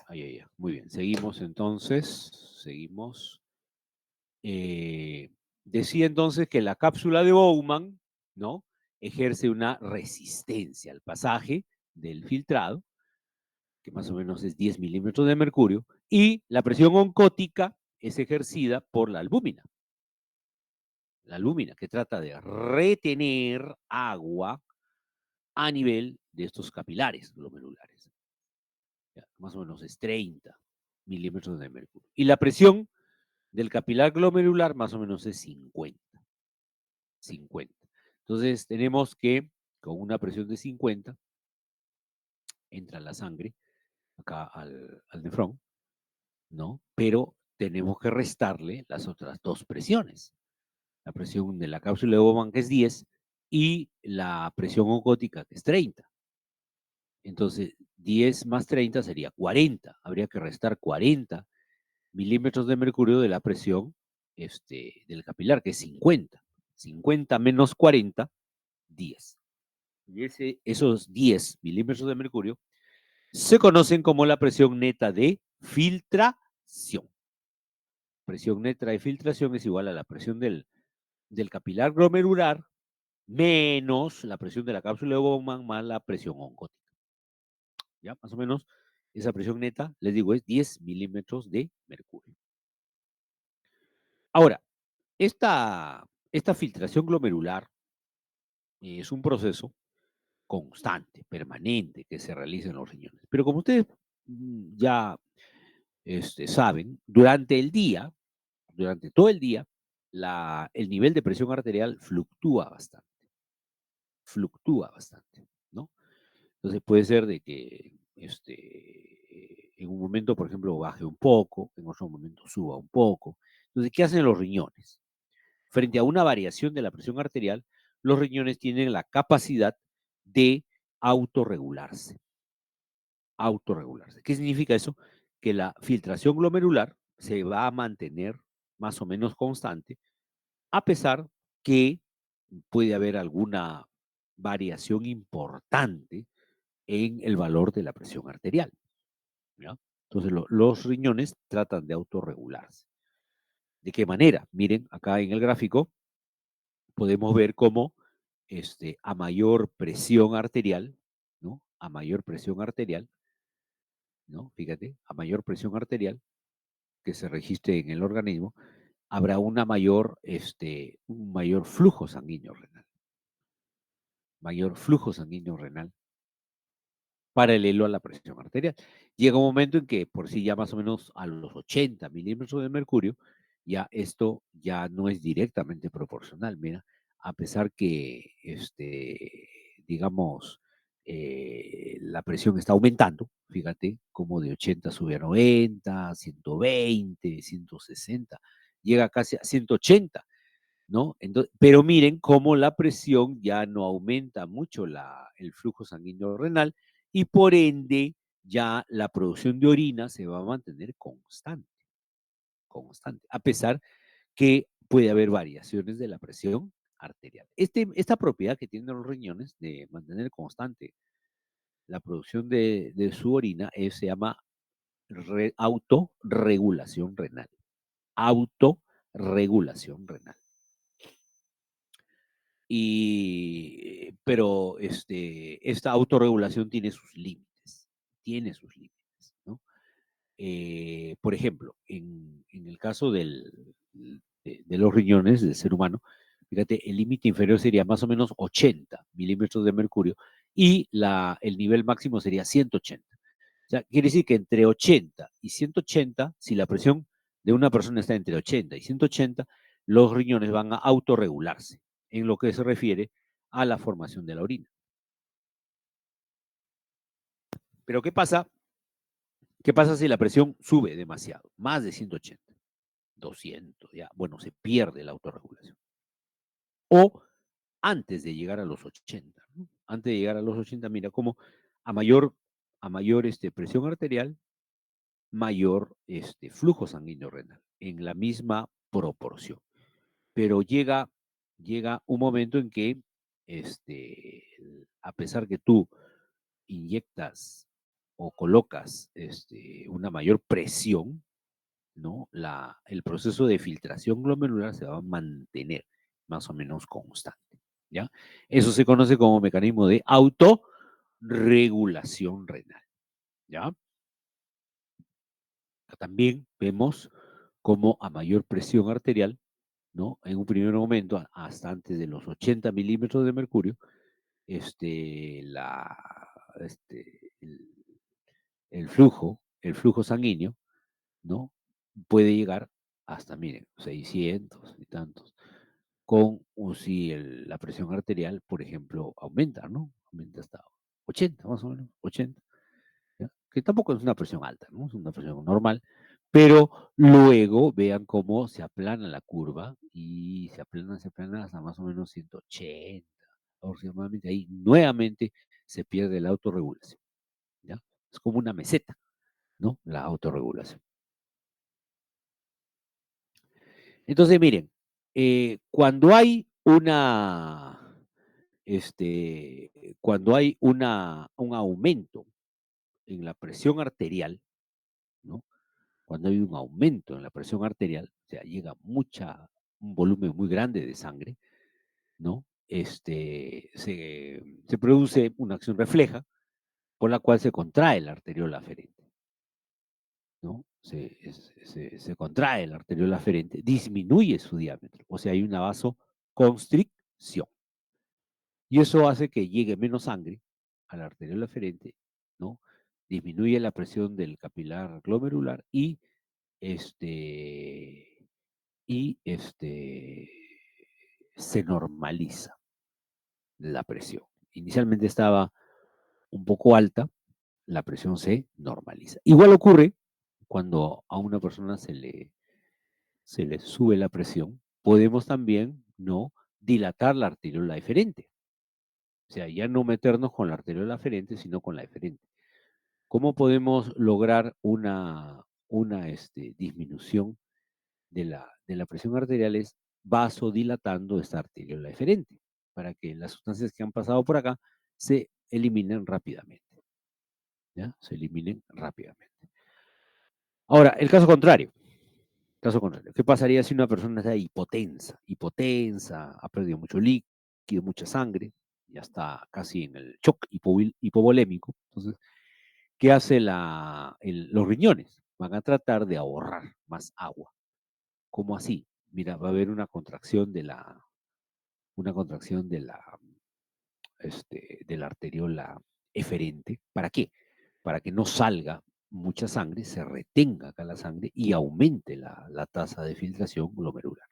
Ahí. Muy bien, seguimos entonces, seguimos. Decía entonces que la cápsula de Bowman, ¿no? Ejerce una resistencia al pasaje del filtrado, que más o menos es 10 milímetros de mercurio, y la presión oncótica es ejercida por la albúmina. La albúmina, que trata de retener agua a nivel de estos capilares glomerulares. Ya, más o menos es 30 milímetros de mercurio. Y la presión del capilar glomerular más o menos es 50. 50. Entonces tenemos que con una presión de 50 entra la sangre acá al nefrón, ¿no? Pero tenemos que restarle las otras dos presiones. La presión de la cápsula de Bowman, que es 10, y la presión oncótica, que es 30. Entonces, 10 más 30 sería 40. Habría que restar 40 milímetros de mercurio de la presión del capilar, que es 50. 50 menos 40, 10. Y esos 10 milímetros de mercurio se conocen como la presión neta de filtración. Presión neta de filtración es igual a la presión del capilar glomerular menos la presión de la cápsula de Bowman más la presión oncótica. ¿Ya? Más o menos, esa presión neta, les digo, es 10 milímetros de mercurio. Ahora, esta filtración glomerular es un proceso constante, permanente, que se realiza en los riñones. Pero como ustedes ya saben, durante todo el día, el nivel de presión arterial fluctúa bastante, ¿no? Entonces puede ser de que en un momento, por ejemplo, baje un poco, en otro momento suba un poco. Entonces, ¿qué hacen los riñones? Frente a una variación de la presión arterial, los riñones tienen la capacidad de autorregularse. Autorregularse. ¿Qué significa eso? Que la filtración glomerular se va a mantener más o menos constante, a pesar que puede haber alguna variación importante en el valor de la presión arterial. ¿Ya? Entonces, los riñones tratan de autorregularse. ¿De qué manera? Miren, acá en el gráfico podemos ver cómo a mayor presión arterial, ¿no? A mayor presión arterial, ¿no? Fíjate, a mayor presión arterial que se registre en el organismo, habrá un mayor flujo sanguíneo renal. Mayor flujo sanguíneo renal paralelo a la presión arterial. Llega un momento en que por sí ya más o menos a los 80 milímetros de mercurio, ya esto ya no es directamente proporcional. Mira, a pesar que, digamos, la presión está aumentando, fíjate, como de 80 sube a 90, 120, 160, llega casi a 180. ¿No? Entonces, pero miren cómo la presión ya no aumenta mucho el flujo sanguíneo renal y por ende ya la producción de orina se va a mantener constante, constante, a pesar que puede haber variaciones de la presión arterial. Esta propiedad que tienen los riñones de mantener constante la producción de su orina se llama autorregulación renal. Autorregulación renal. Pero esta autorregulación tiene sus límites, ¿no? Por ejemplo, en el caso de los riñones del ser humano, fíjate, el límite inferior sería más o menos 80 milímetros de mercurio y el nivel máximo sería 180. O sea, quiere decir que entre 80 y 180, si la presión de una persona está entre 80 y 180, los riñones van a autorregularse en lo que se refiere a la formación de la orina. Pero ¿qué pasa? ¿Qué pasa si la presión sube demasiado? Más de 180, 200, ya, bueno, se pierde la autorregulación. O antes de llegar a los 80, ¿no? Antes de llegar a los 80, mira cómo a mayor presión arterial, mayor flujo sanguíneo renal, en la misma proporción. Pero llega un momento en que, a pesar que tú inyectas o colocas una mayor presión, ¿no? El proceso de filtración glomerular se va a mantener más o menos constante, ¿ya? Eso se conoce como mecanismo de autorregulación renal, ¿ya? También vemos como a mayor presión arterial, ¿no? En un primer momento, hasta antes de los 80 milímetros de mercurio, este, la, este, el, el flujo sanguíneo, ¿no? Puede llegar hasta, miren, 600 y tantos, o si la presión arterial, por ejemplo, aumenta, ¿no? Aumenta hasta 80, más o menos, 80, ¿ya? que tampoco es una presión alta, ¿no? Es una presión normal, pero luego vean cómo se aplana la curva y se aplana hasta más o menos 180 aproximadamente. Ahí nuevamente se pierde la autorregulación, ¿ya? Es como una meseta, ¿no? La autorregulación. Entonces, miren, cuando hay cuando hay un aumento en la presión arterial, ¿no? Cuando hay un aumento en la presión arterial, o sea, llega un volumen muy grande de sangre, ¿no? Se produce una acción refleja por la cual se contrae la arteriola aferente, ¿no? Se contrae la arteriola aferente, disminuye su diámetro, o sea, hay una vasoconstricción. Y eso hace que llegue menos sangre a la arteriola aferente, ¿no? Disminuye la presión del capilar glomerular este, y se normaliza la presión. Inicialmente estaba un poco alta, la presión se normaliza. Igual ocurre cuando a una persona se le sube la presión, podemos también no dilatar la arteriola eferente. O sea, ya no meternos con la arteriola aferente, sino con la eferente. ¿Cómo podemos lograr una disminución de la presión arterial? Es vasodilatando esta arteriola eferente, para que las sustancias que han pasado por acá se eliminen rápidamente. ¿Ya? Se eliminen rápidamente. Ahora, el caso contrario. Caso contrario. ¿Qué pasaría si una persona está hipotensa? Hipotensa, ha perdido mucho líquido, mucha sangre, ya está casi en el shock hipovolémico. Entonces, ¿qué hace los riñones? Van a tratar de ahorrar más agua. ¿Cómo así? Mira, va a haber una contracción de la arteriola eferente. ¿Para qué? Para que no salga mucha sangre, se retenga acá la sangre y aumente la tasa de filtración glomerular,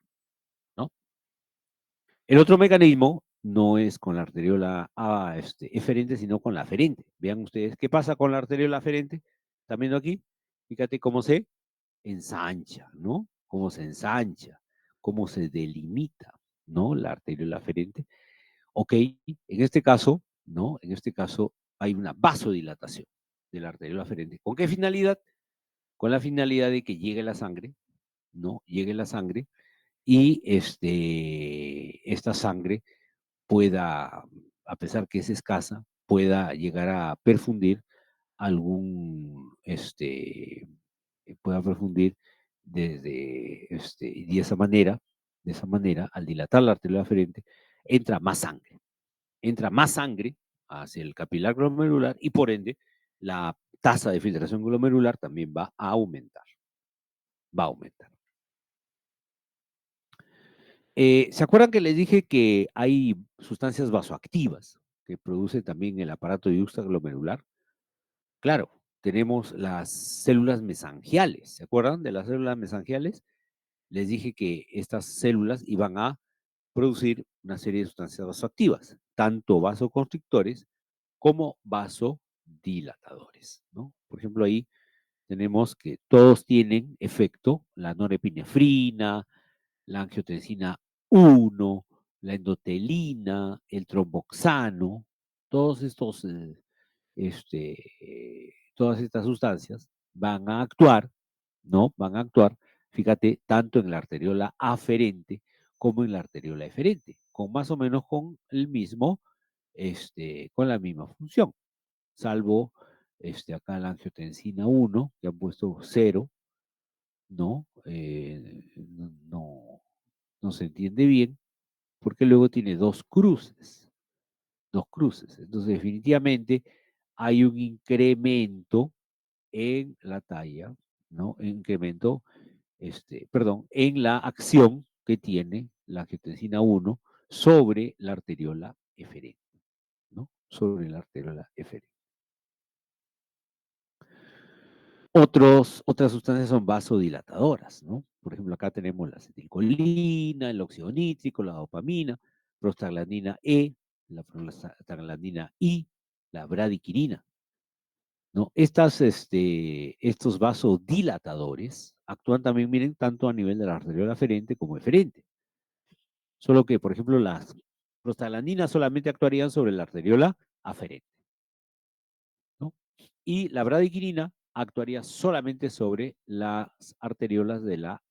¿no? El otro mecanismo no es con la arteriola eferente, sino con la aferente. Vean ustedes qué pasa con la arteriola aferente. ¿Están viendo aquí? Fíjate cómo se ensancha, ¿no? Cómo se ensancha, cómo se delimita, ¿no? La arteriola aferente. Ok, en este caso, ¿no? En este caso hay una vasodilatación de la arteriola aferente. ¿Con qué finalidad? Con la finalidad de que llegue la sangre, ¿no? Llegue la sangre y esta sangre pueda, a pesar que es escasa, pueda llegar a perfundir algún, pueda perfundir y de esa manera, al dilatar la arteria aferente, entra más sangre hacia el capilar glomerular y por ende la tasa de filtración glomerular también va a aumentar. ¿Se acuerdan que les dije que hay sustancias vasoactivas que produce también el aparato de glomerular? Claro, tenemos las células mesangiales. ¿Se acuerdan de las células mesangiales? Les dije que estas células iban a producir una serie de sustancias vasoactivas, tanto vasoconstrictores como vasodilatadores, ¿no? Por ejemplo, ahí tenemos que todos tienen efecto, la norepinefrina, la angiotensina 1, la endotelina, el tromboxano, todos estos, todas estas sustancias van a actuar, ¿no? Van a actuar, fíjate, tanto en la arteriola aferente como en la arteriola eferente, con más o menos con la misma función, salvo acá la angiotensina 1, que han puesto 0, ¿no? No se entiende bien, porque luego tiene dos cruces. Dos cruces. Entonces, definitivamente hay un incremento en la talla, ¿no? Incremento, perdón, en la acción que tiene la angiotensina 1 sobre la arteriola eferente, ¿no? Sobre la arteriola eferente. Otras sustancias son vasodilatadoras, ¿no? Por ejemplo, acá tenemos la acetilcolina, el óxido nítrico, la dopamina, prostaglandina E, la prostaglandina I, la bradiquinina. ¿no? Estos vasodilatadores actúan también, miren, tanto a nivel de la arteriola aferente como eferente. Solo que, por ejemplo, las prostaglandinas solamente actuarían sobre la arteriola aferente, ¿no? Y la bradiquinina actuaría solamente sobre las arteriolas de la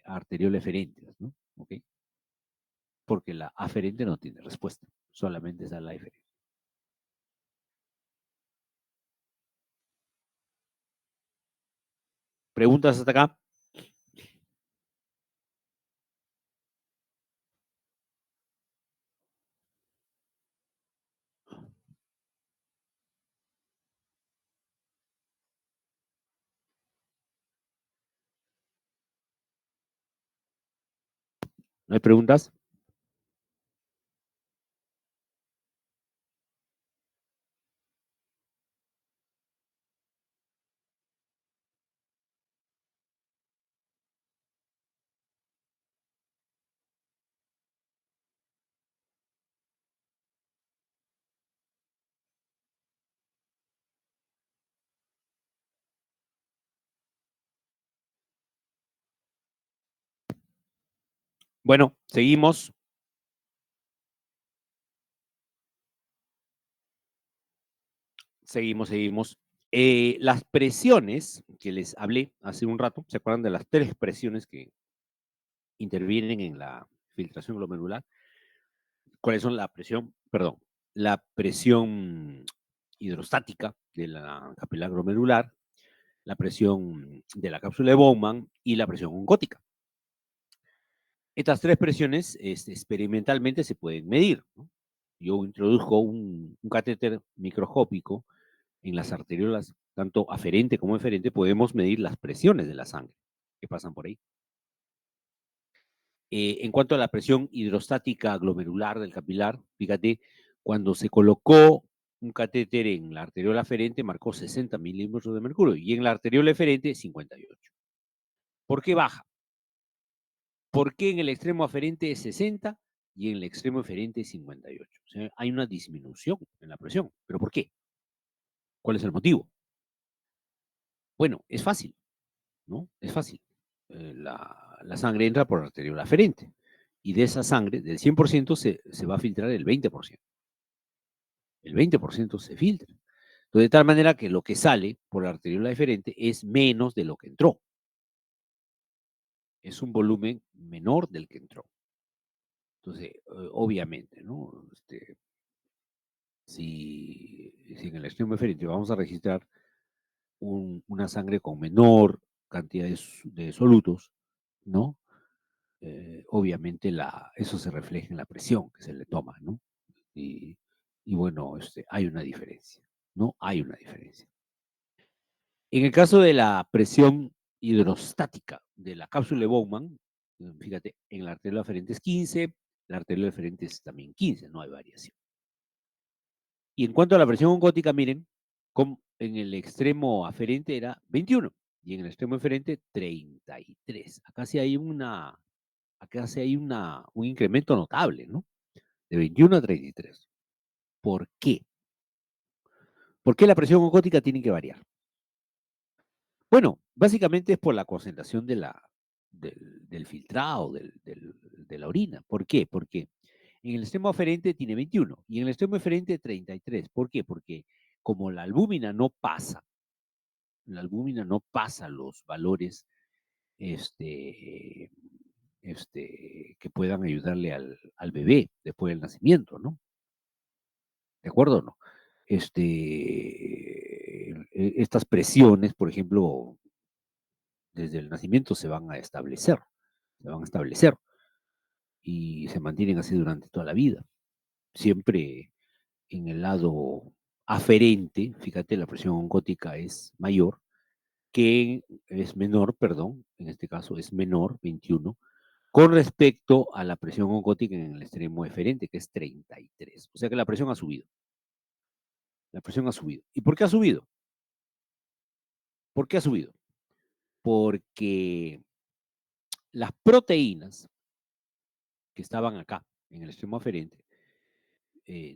arteriola eferente, ¿no? ¿Ok? Porque la aferente no tiene respuesta, solamente es la eferente. ¿Preguntas hasta acá? ¿No hay preguntas? Bueno, seguimos. Seguimos. Las presiones que les hablé hace un rato, ¿se acuerdan de las 3 presiones que intervienen en la filtración glomerular? ¿Cuáles son la presión? Perdón, la presión hidrostática de la capilar glomerular, la presión de la cápsula de Bowman y la presión oncótica. Estas 3 presiones experimentalmente se pueden medir, ¿no? Yo introduzco un catéter microscópico en las arteriolas, tanto aferente como eferente, podemos medir las presiones de la sangre que pasan por ahí. En cuanto a la presión hidrostática glomerular del capilar, fíjate, cuando se colocó un catéter en la arteriola aferente, marcó 60 milímetros de mercurio y en la arteriola eferente 58. ¿Por qué baja? ¿Por qué en el extremo aferente es 60 y en el extremo eferente es 58? O sea, hay una disminución en la presión. ¿Pero por qué? ¿Cuál es el motivo? Bueno, es fácil, ¿no? Es fácil. La sangre entra por la arteriola aferente y de esa sangre, del 100%, se va a filtrar el 20%. El 20% se filtra. Entonces, de tal manera que lo que sale por la arteriola eferente es menos de lo que entró. Es un volumen menor del que entró. Entonces, obviamente, ¿no? Si en el extremo eferente vamos a registrar una sangre con menor cantidad de solutos, ¿no? Obviamente eso se refleja en la presión que se le toma, ¿no? Y, y bueno, hay una diferencia, ¿no? Hay una diferencia. En el caso de la presión hidrostática de la cápsula de Bowman, fíjate, en la arteria aferente es 15, la arteria aferente es también 15, no hay variación. Y en cuanto a la presión oncótica, miren, en el extremo aferente era 21 y en el extremo eferente 33. Acá sí hay un incremento notable, ¿no? De 21 a 33. ¿Por qué? ¿Por qué la presión oncótica tiene que variar? Bueno, básicamente es por la concentración del filtrado, de la orina. ¿Por qué? Porque en el extremo aferente tiene 21 y en el extremo eferente 33. ¿Por qué? Porque como la albúmina no pasa los valores este, que puedan ayudarle al bebé después del nacimiento, ¿no? ¿De acuerdo o no? Estas presiones, por ejemplo, desde el nacimiento se van a establecer y se mantienen así durante toda la vida. Siempre en el lado aferente, fíjate, la presión oncótica es mayor, es menor, perdón, en este caso es menor, 21, con respecto a la presión oncótica en el extremo eferente, que es 33. O sea que la presión ha subido. La presión ha subido. ¿Y por qué ha subido? ¿Por qué ha subido? Porque las proteínas que estaban acá, en el extremo aferente,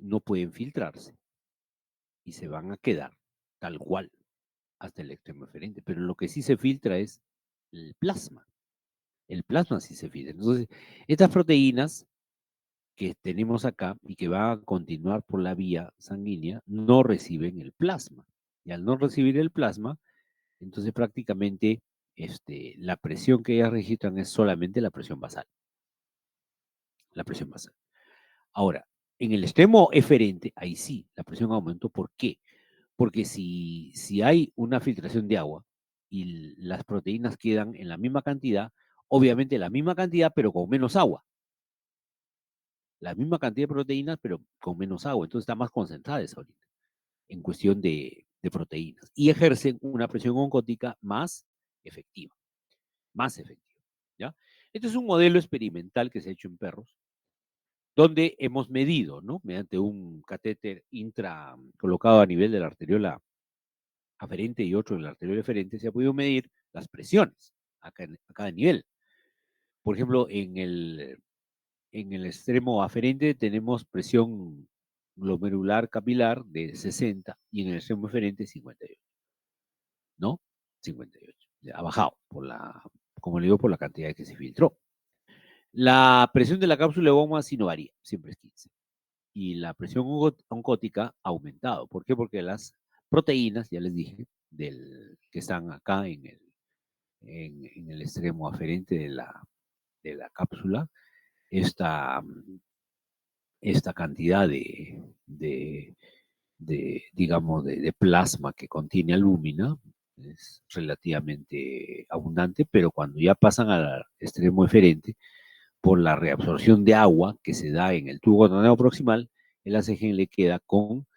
no pueden filtrarse y se van a quedar. tal cual, hasta el extremo eferente. Pero lo que sí se filtra es el plasma. El plasma sí se filtra. Entonces, estas proteínas que tenemos acá y que van a continuar por la vía sanguínea no reciben el plasma. Y al no recibir el plasma, entonces prácticamente la presión que ellas registran es solamente la presión basal. La presión basal. Ahora, en el extremo eferente, ahí sí, la presión aumentó. ¿Por qué? Porque si hay una filtración de agua y las proteínas quedan en la misma cantidad, obviamente la misma cantidad, pero con menos agua. La misma cantidad de proteínas, pero con menos agua. Entonces está más concentrada esa orina en cuestión de proteínas. Y ejercen una presión oncótica más efectiva. Más efectiva. ¿Ya? Este es un modelo experimental que se ha hecho en perros, donde hemos medido, ¿no? Mediante un catéter intra colocado a nivel de la arteriola aferente y otro en la arteriola eferente, se ha podido medir las presiones a cada nivel. Por ejemplo, en el extremo aferente tenemos presión glomerular capilar de 60 y en el extremo eferente 58, ¿no? 58. Ha bajado como le digo, por la cantidad que se filtró. La presión de la cápsula de Bowman sí no varía, siempre es 15. Y la presión oncótica ha aumentado. ¿Por qué? Porque las proteínas, ya les dije, que están acá en el extremo aferente de la cápsula, esta, esta cantidad digamos, de plasma que contiene albúmina es relativamente abundante, pero cuando ya pasan al extremo eferente, por la reabsorción de agua que se da en el tubo coronado proximal, el ACG le queda con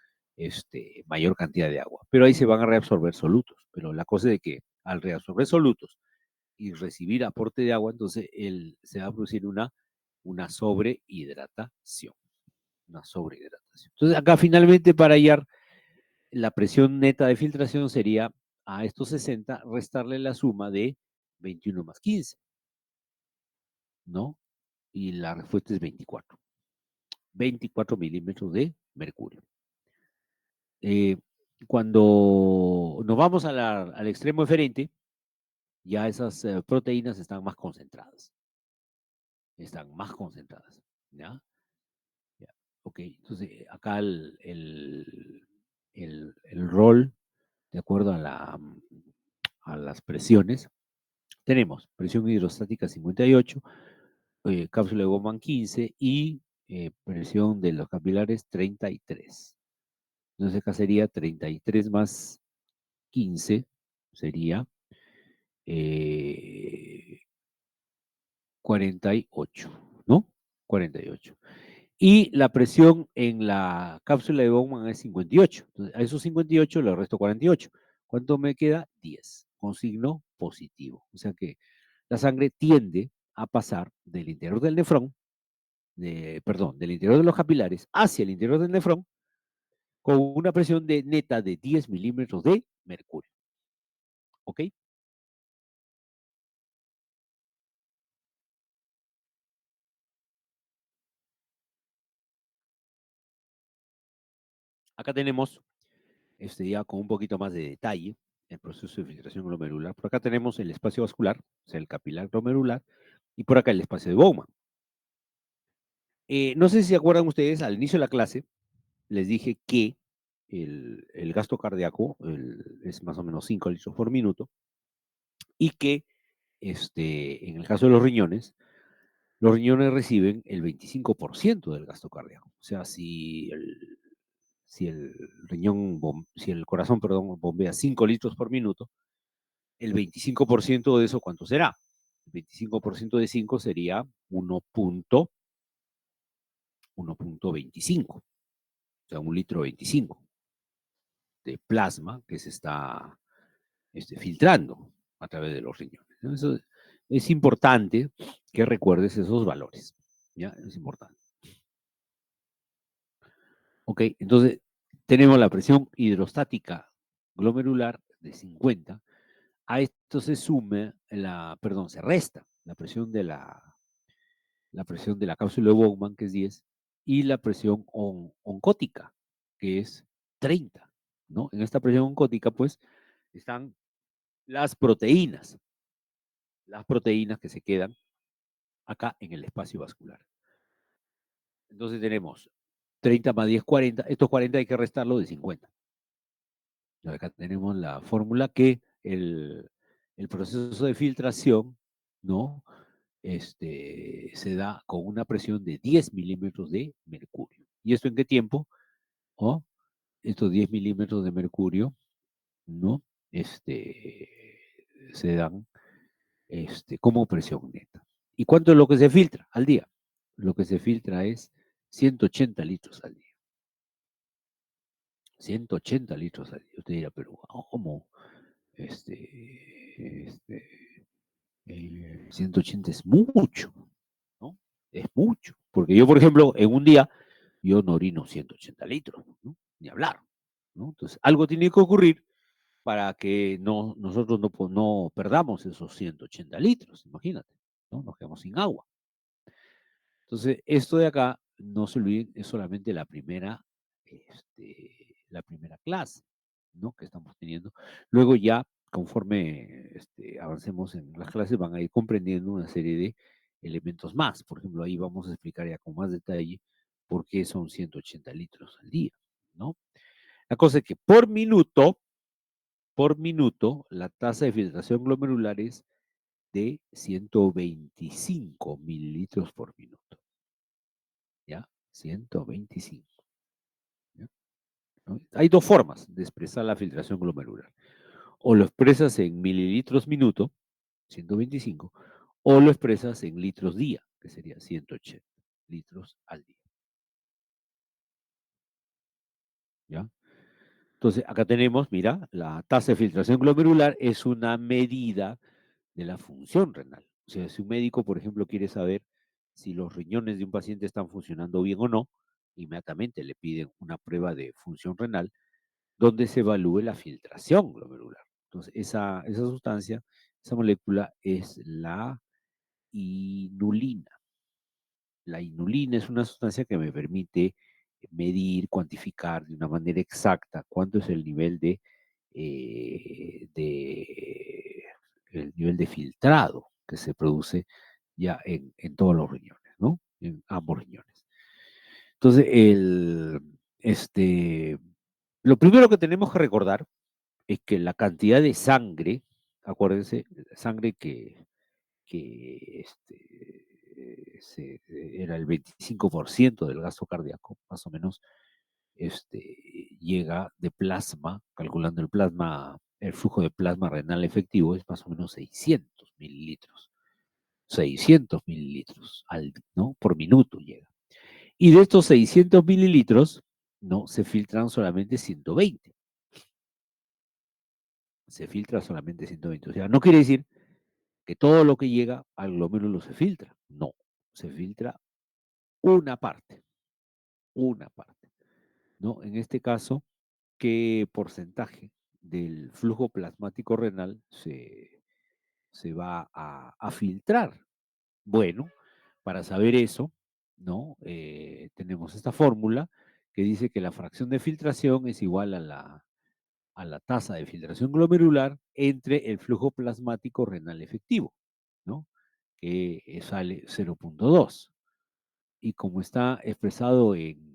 mayor cantidad de agua. Pero ahí se van a reabsorber solutos. Pero la cosa es de que al reabsorber solutos y recibir aporte de agua, entonces se va a producir una sobrehidratación. Una sobrehidratación. Entonces, acá finalmente para hallar la presión neta de filtración sería a estos 60 restarle la suma de 21 más 15, ¿no? Y la respuesta es 24. 24 milímetros de mercurio. Cuando nos vamos al extremo eferente, ya esas proteínas están más concentradas. Están más concentradas. ¿Ya? Ya. Ok, entonces acá el rol, de acuerdo a las presiones, tenemos presión hidrostática 58, cápsula de Bowman 15 y presión de los capilares 33. Entonces acá sería 33 más 15, sería 48, ¿no? 48. Y la presión en la cápsula de Bowman es 58. Entonces, a esos 58 le resto 48. ¿Cuánto me queda? 10, con signo positivo. O sea que la sangre tiende a pasar del interior del nefrón, perdón, del interior de los capilares hacia el interior del nefrón con una presión neta de 10 milímetros de mercurio. ¿Ok? Acá tenemos, ya con un poquito más de detalle, el proceso de filtración glomerular. Por acá tenemos el espacio vascular, o sea, el capilar glomerular, y por acá el espacio de Bowman. No sé si se acuerdan ustedes, al inicio de la clase, les dije que el gasto cardíaco es más o menos 5 litros por minuto y que en el caso de los riñones reciben el 25% del gasto cardíaco. O sea, si el corazón, perdón, bombea 5 litros por minuto, el 25% de eso, ¿cuánto será? El 25% de 5 sería 1.25, o sea, 1 litro 25 de plasma que se está filtrando a través de los riñones. Eso es importante que recuerdes esos valores. ¿Ya? Es importante. Ok, entonces tenemos la presión hidrostática glomerular de 50. A esto se se resta la presión de la cápsula de Bowman, que es 10, y la presión oncótica, que es 30. ¿no? En esta presión oncótica, pues, están las proteínas que se quedan acá en el espacio vascular. Entonces tenemos 30 más 10, 40. Estos 40 hay que restarlo de 50. Acá tenemos la fórmula que el proceso de filtración, ¿no? Se da con una presión de 10 milímetros de mercurio. ¿Y esto en qué tiempo? ¿Oh? Estos 10 milímetros de mercurio, ¿no? Se dan como presión neta. ¿Y cuánto es lo que se filtra al día? Lo que se filtra es 180 litros al día. 180 litros al día. Usted dirá, pero ¿cómo? 180 es mucho, ¿no? Es mucho. Porque yo, por ejemplo, en un día, yo no orino 180 litros, ¿no? Ni hablar, ¿no? Entonces, algo tiene que ocurrir para que nosotros no perdamos esos 180 litros, imagínate, ¿no? Nos quedamos sin agua. Entonces, esto de acá, no se olviden, es solamente la primera clase, ¿no? Que estamos teniendo. Luego ya, conforme avancemos en las clases, van a ir comprendiendo una serie de elementos más. Por ejemplo, ahí vamos a explicar ya con más detalle por qué son 180 litros al día, ¿no? La cosa es que por minuto, la tasa de filtración glomerular es de 125 mililitros por minuto. ¿Ya? 125. ¿Ya? ¿No? Hay dos formas de expresar la filtración glomerular. O lo expresas en mililitros minuto, 125, o lo expresas en litros día, que sería 180 litros al día. ¿Ya? Entonces, acá tenemos, mira, la tasa de filtración glomerular es una medida de la función renal. O sea, si un médico, por ejemplo, quiere saber si los riñones de un paciente están funcionando bien o no, inmediatamente le piden una prueba de función renal donde se evalúe la filtración glomerular. Entonces, esa sustancia, esa molécula es la inulina. La inulina es una sustancia que me permite medir, cuantificar de una manera exacta cuánto es el nivel de filtrado que se produce ya en todos los riñones, ¿no? En ambos riñones. Entonces, lo primero que tenemos que recordar es que la cantidad de sangre, acuérdense, sangre que era el 25% del gasto cardíaco, más o menos, llega de plasma, calculando el plasma, el flujo de plasma renal efectivo es más o menos 600 mililitros. 600 mililitros ¿no? Por minuto llega. Y de estos 600 mililitros, ¿no? Se filtran solamente 120. Se filtra solamente 120. O sea, no quiere decir que todo lo que llega al glomérulo se filtra. No, se filtra una parte, ¿no? En este caso, ¿qué porcentaje del flujo plasmático renal se va a filtrar? Bueno, para saber eso, ¿no? Tenemos esta fórmula que dice que la fracción de filtración es igual a la tasa de filtración glomerular entre el flujo plasmático renal efectivo, ¿no? Que sale 0.2. Y como está expresado en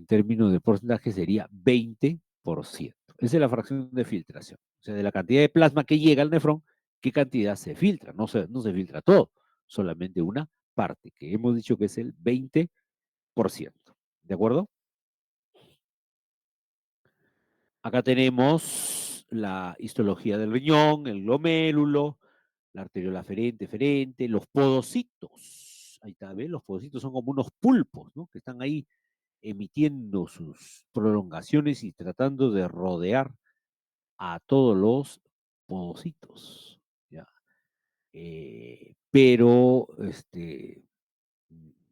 términos de porcentaje, sería 20%. Esa es la fracción de filtración. O sea, de la cantidad de plasma que llega al nefrón, ¿qué cantidad se filtra? No se filtra todo, solamente una parte, que hemos dicho que es el 20%. ¿De acuerdo? Acá tenemos la histología del riñón, el glomérulo, la arteriola ferente, los podocitos. Ahí está, ¿ves? Los podocitos son como unos pulpos, ¿no? Que están ahí emitiendo sus prolongaciones y tratando de rodear a todos los podocitos, ¿ya? Pero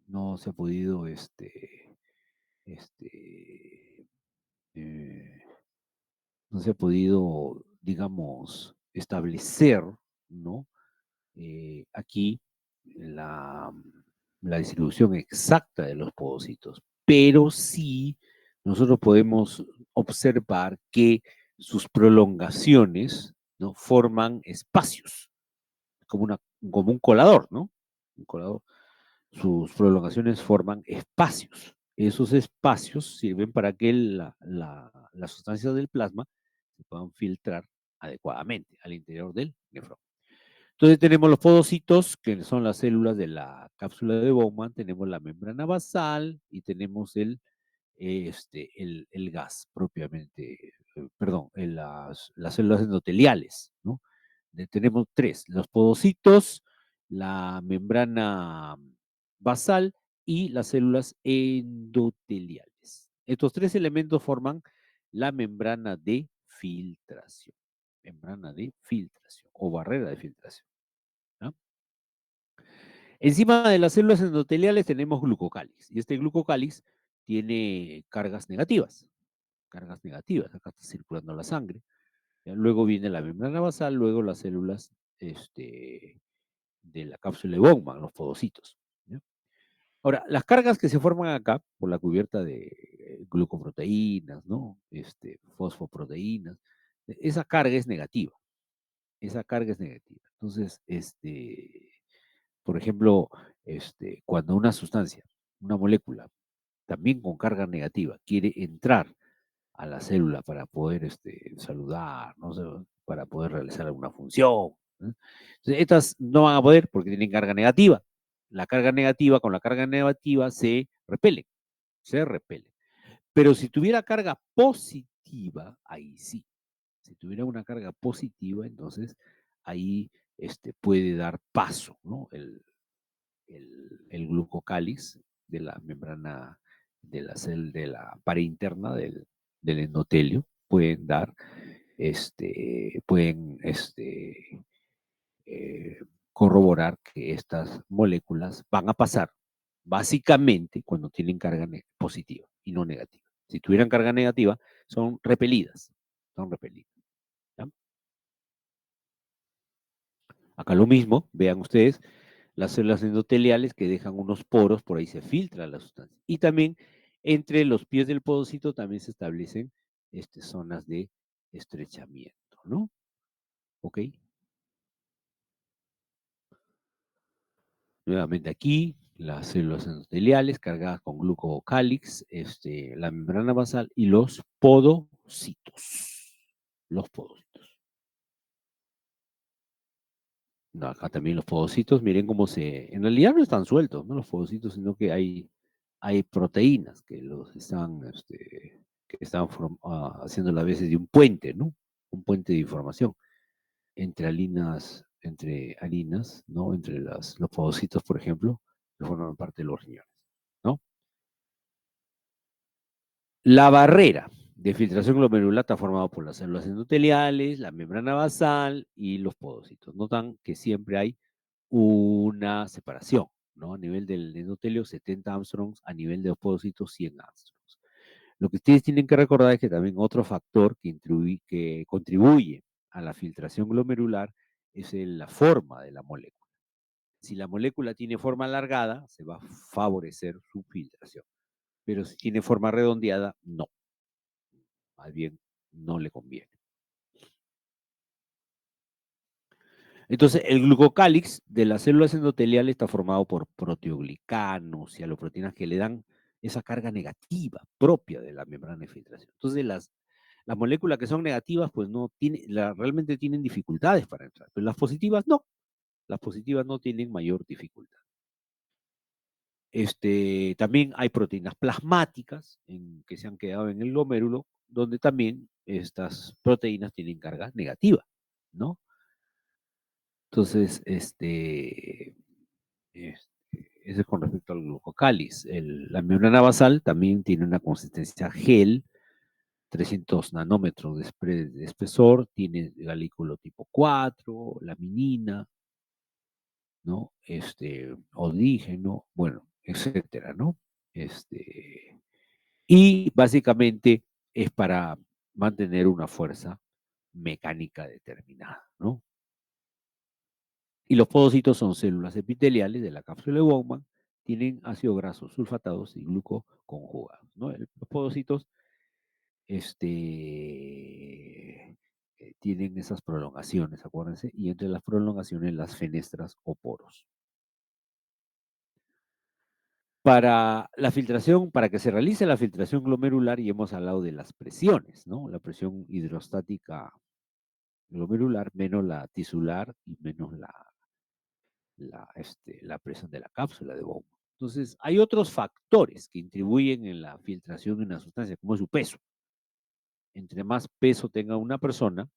no se ha podido este, eh, no se ha podido, digamos, establecer, ¿no? Aquí la, la distribución exacta de los podocitos. pero sí nosotros podemos observar que sus prolongaciones, ¿no?, forman espacios, como un colador, ¿no? Un colador. Sus prolongaciones forman espacios. Esos espacios sirven para que las sustancias del plasma se puedan filtrar adecuadamente al interior del nefrón. Entonces tenemos los podocitos, que son las células de la cápsula de Bowman, tenemos la membrana basal y tenemos el gas propiamente, perdón, las células endoteliales, ¿no? Tenemos tres: los podocitos, la membrana basal y las células endoteliales. Estos tres elementos forman la membrana de filtración o barrera de filtración, ¿no? Encima de las células endoteliales tenemos glucocálix, y este glucocálix tiene cargas negativas, acá está circulando la sangre. ¿Ya? Luego viene la membrana basal, luego las células de la cápsula de Bowman, los podocitos. ¿Ya? Ahora, las cargas que se forman acá por la cubierta de glucoproteínas, ¿no? Fosfoproteínas, esa carga es negativa. Esa carga es negativa. Entonces, por ejemplo, cuando una sustancia, una molécula, también con carga negativa, quiere entrar a la célula para poder saludar, ¿no? Para poder realizar alguna función, ¿no? Entonces, estas no van a poder porque tienen carga negativa. La carga negativa con la carga negativa se repelen. Pero si tuviera carga positiva, ahí sí. Si tuviera una carga positiva, entonces ahí puede dar paso, ¿no? El glucocálix de la membrana de la pared interna del endotelio pueden eh, corroborar que estas moléculas van a pasar básicamente cuando tienen carga positiva y no negativa. Si tuvieran carga negativa, son repelidas. Son repelidas. ¿Ya? Acá lo mismo, vean ustedes, las células endoteliales que dejan unos poros, por ahí se filtra la sustancia. Y también entre los pies del podocito también se establecen zonas de estrechamiento, ¿no? ¿Ok? Nuevamente aquí, las células endoteliales cargadas con glucocálix, la membrana basal y los podocitos. Los podocitos. No, acá también los podocitos, miren cómo en realidad no están sueltos, ¿no? Los podocitos, sino que hay proteínas que que están haciendo las veces de un puente, ¿no? Un puente de información entre harinas, ¿no? Entre los podocitos, por ejemplo, que forman parte de los riñones, ¿no? La barrera de filtración glomerular está formada por las células endoteliales, la membrana basal y los podocitos. Notan que siempre hay una separación, ¿no? A nivel del endotelio, 70 Armstrongs, a nivel de los podocitos, 100 Armstrongs. Lo que ustedes tienen que recordar es que también otro factor que contribuye a la filtración glomerular es la forma de la molécula. Si la molécula tiene forma alargada, se va a favorecer su filtración. Pero si tiene forma redondeada, no. Más bien, no le conviene. Entonces, el glucocálix de las células endoteliales está formado por proteoglicanos y aloproteínas que le dan esa carga negativa propia de la membrana de filtración. Entonces, las moléculas que son negativas, pues realmente tienen dificultades para entrar, pero las positivas no. Las positivas no tienen mayor dificultad. También hay proteínas plasmáticas que se han quedado en el glomérulo, donde también estas proteínas tienen carga negativa, ¿no? Entonces, eso es con respecto al glucocáliz. La membrana basal también tiene una consistencia gel, 300 nanómetros de espesor, tiene galículo tipo 4, laminina, ¿no? Odígeno, bueno, etcétera, ¿no? Y básicamente es para mantener una fuerza mecánica determinada, ¿no? Y los podocitos son células epiteliales de la cápsula de Bowman tienen ácidos grasos sulfatados y glucoconjugados, ¿no? Los podocitos tienen esas prolongaciones, acuérdense, y entre las prolongaciones las fenestras o poros. Para la filtración, para que se realice la filtración glomerular, y hemos hablado de las presiones, ¿no? La presión hidrostática glomerular menos la tisular y menos la presión de la cápsula de bomba. Entonces, hay otros factores que contribuyen en la filtración de una sustancia, como es su peso. Entre más peso tenga una persona,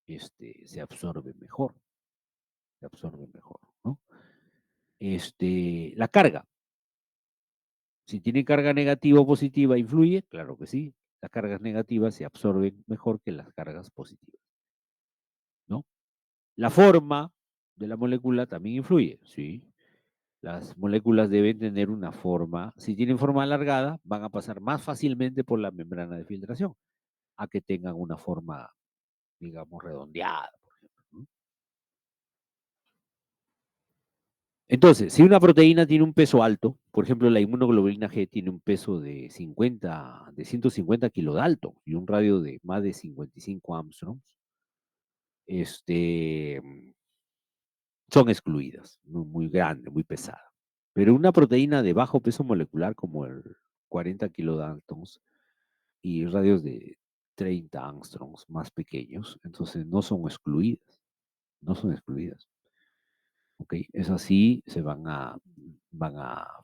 se absorbe mejor. Se absorbe mejor, ¿no? La carga. Si tiene carga negativa o positiva, ¿influye? Claro que sí. Las cargas negativas se absorben mejor que las cargas positivas, ¿no? La forma de la molécula también influye, sí. Las moléculas deben tener una forma, si tienen forma alargada, van a pasar más fácilmente por la membrana de filtración, a que tengan una forma, digamos, redondeada, por ejemplo, ¿no? Entonces, si una proteína tiene un peso alto, por ejemplo, la inmunoglobulina G tiene un peso de 150 kilodalton y un radio de más de 55 Armstrongs, este, son excluidas, muy grande, muy pesada. Pero una proteína de bajo peso molecular, como el 40 kilodaltons y radios de 30 angstroms más pequeños, entonces no son excluidas, no son excluidas. ¿Ok? Es así, van a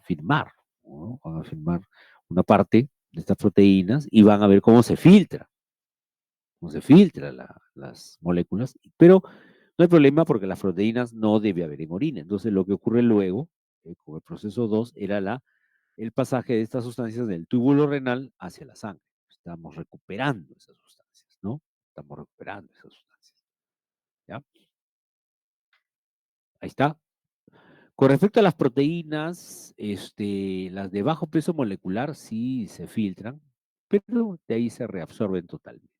firmar, ¿no? Van a firmar una parte de estas proteínas y van a ver cómo se filtran las moléculas, pero no hay problema porque las proteínas no debe haber en orina. Entonces, lo que ocurre luego, con el proceso 2, era el pasaje de estas sustancias del túbulo renal hacia la sangre. Estamos recuperando esas sustancias, ¿no? Estamos recuperando esas sustancias. ¿Ya? Ahí está. Con respecto a las proteínas, las de bajo peso molecular sí se filtran, pero de ahí se reabsorben totalmente.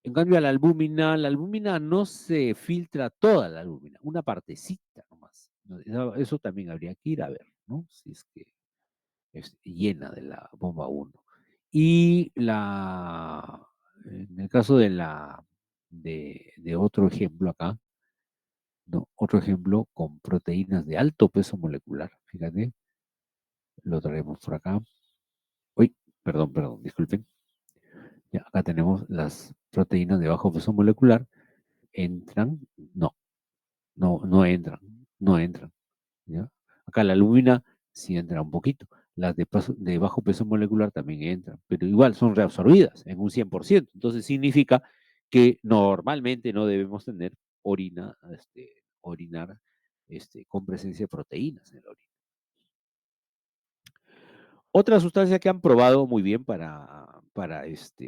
En cambio, la albúmina no se filtra toda la albúmina, una partecita nomás. Eso también habría que ir a ver, ¿no? Si es que es llena de la bomba 1. Y en el caso de otro ejemplo acá, ¿no? Otro ejemplo con proteínas de alto peso molecular, fíjate, lo traemos por acá. Uy, perdón, disculpen. Ya, acá tenemos las proteínas de bajo peso molecular. ¿Entran? No entran, no entran. ¿Ya? Acá la albúmina sí entra un poquito. Las de bajo peso molecular también entran, pero igual son reabsorbidas en un 100%. Entonces significa que normalmente no debemos tener orinar con presencia de proteínas en la orina. Otra sustancia que han probado muy bien para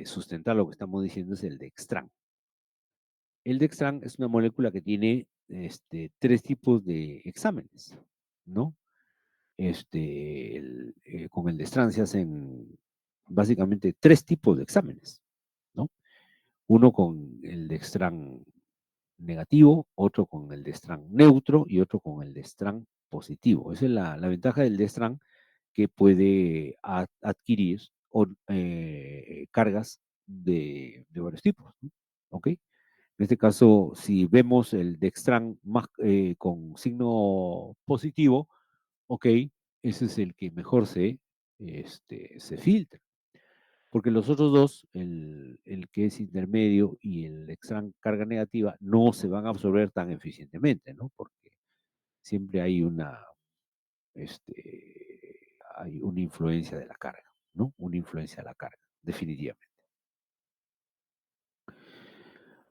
sustentar lo que estamos diciendo es el dextrán. El dextrán es una molécula que tiene tres tipos de exámenes, ¿no? Con el dextrán se hacen básicamente tres tipos de exámenes, ¿no? Uno con el dextrán negativo, otro con el dextrán neutro y otro con el dextrán positivo. Esa es la ventaja del dextrán, que puede adquirir cargas de varios tipos, ¿no? ¿Ok? En este caso, si vemos el dextrán con signo positivo, ok, ese es el que mejor se filtra. Porque los otros dos, el que es intermedio y el dextrán carga negativa, no se van a absorber tan eficientemente, ¿no? Porque siempre hay una influencia de la carga, ¿no? Una influencia de la carga, definitivamente.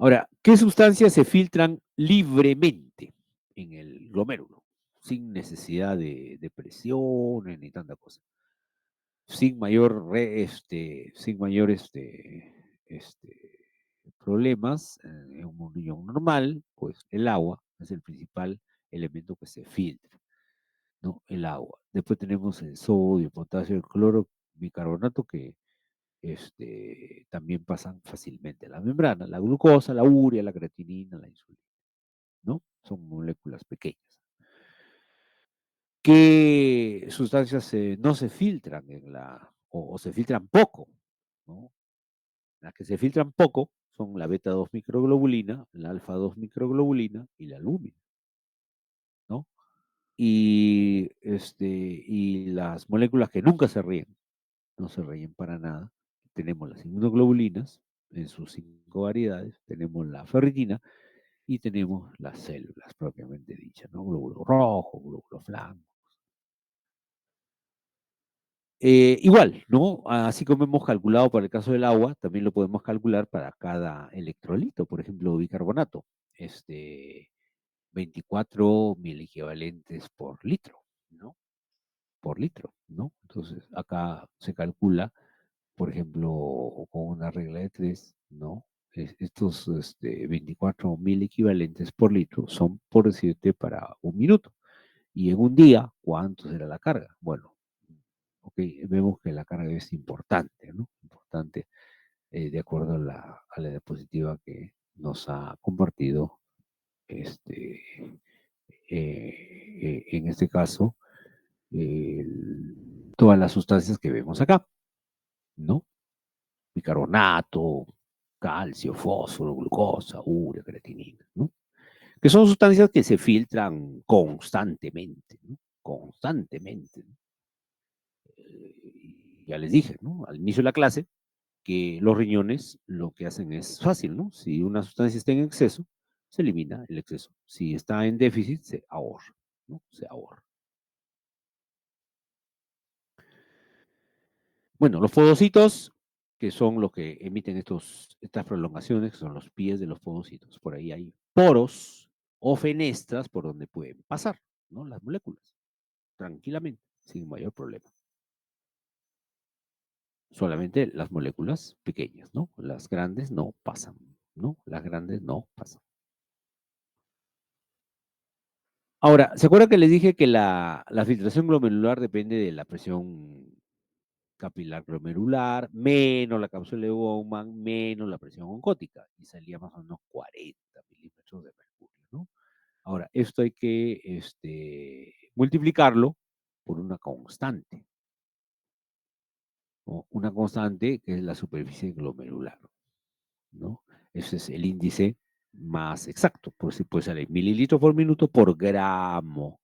Ahora, ¿qué sustancias se filtran libremente en el glomérulo? Sin necesidad de presiones ni tanta cosa. Sin mayor problemas en un riñón normal, pues el agua es el principal elemento que se filtra, ¿no? El agua. Después tenemos el sodio, el potasio, el cloro, bicarbonato, que también pasan fácilmente a la membrana. La glucosa, la urea, la creatinina, la insulina, ¿no? Son moléculas pequeñas. ¿Qué sustancias no se filtran o se filtran poco? ¿No? Las que se filtran poco son la beta 2 microglobulina, la alfa 2 microglobulina y la albúmina, ¿no? Y las moléculas que nunca se ríen, no se ríen para nada. Tenemos las inmunoglobulinas en sus 5 variedades, tenemos la ferritina y tenemos las células propiamente dichas, ¿no? Glóbulo rojo, glóbulo blanco. Igual, ¿no? Así como hemos calculado para el caso del agua, también lo podemos calcular para cada electrolito, por ejemplo, bicarbonato, 24 equivalentes por litro, ¿no? Por litro, ¿no? Entonces, acá se calcula, por ejemplo, con una regla de 3, ¿no? Estos 24 equivalentes por litro son, por decirte, para un minuto. Y en un día, ¿cuánto será la carga? Bueno, ok, vemos que la carga es importante, ¿no? Importante, de acuerdo a la diapositiva que nos ha compartido, en este caso, todas las sustancias que vemos acá, ¿no? Bicarbonato, calcio, fósforo, glucosa, urea, creatinina, ¿no? Que son sustancias que se filtran constantemente, ¿no? Constantemente, ¿no? Ya les dije, ¿no? Al inicio de la clase, que los riñones lo que hacen es fácil, ¿no? Si una sustancia está en exceso, se elimina el exceso. Si está en déficit, se ahorra, ¿no? Se ahorra. Bueno, los podocitos, que son los que emiten estas prolongaciones, que son los pies de los podocitos. Por ahí hay poros o fenestras por donde pueden pasar, ¿no? Las moléculas, tranquilamente, sin mayor problema. Solamente las moléculas pequeñas, ¿no? Las grandes no pasan, ¿no? Las grandes no pasan. Ahora, ¿se acuerda que les dije que la filtración glomerular depende de la presión capilar glomerular, menos la cápsula de Bowman, menos la presión oncótica? Y salía más o menos 40 milímetros de mercurio, ¿no? Ahora, esto hay que multiplicarlo por una constante, ¿no? Una constante que es la superficie glomerular, ¿no? Ese es el índice más exacto, por si puede salir mililitros por minuto por gramo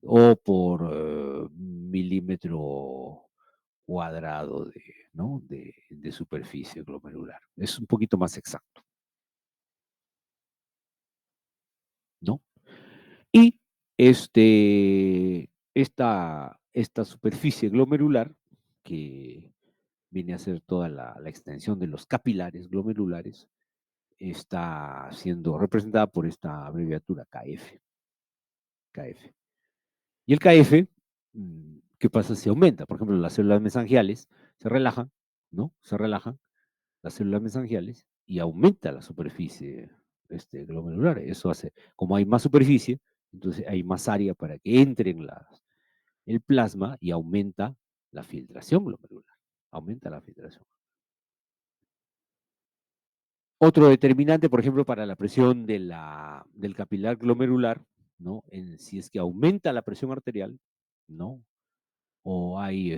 o por milímetro cuadrado ¿no? de superficie glomerular. Es un poquito más exacto, ¿no? Y esta superficie glomerular, que viene a ser toda la extensión de los capilares glomerulares, está siendo representada por esta abreviatura KF. KF. Y el KF, ¿qué pasa si aumenta? Por ejemplo, las células mesangiales se relajan, ¿no? Se relajan las células mesangiales y aumenta la superficie glomerular. Eso hace, como hay más superficie, entonces hay más área para que entre en el plasma y aumenta la filtración glomerular. Aumenta la filtración. Otro determinante, por ejemplo, para la presión del capilar glomerular, ¿no? Si es que aumenta la presión arterial, ¿no? O hay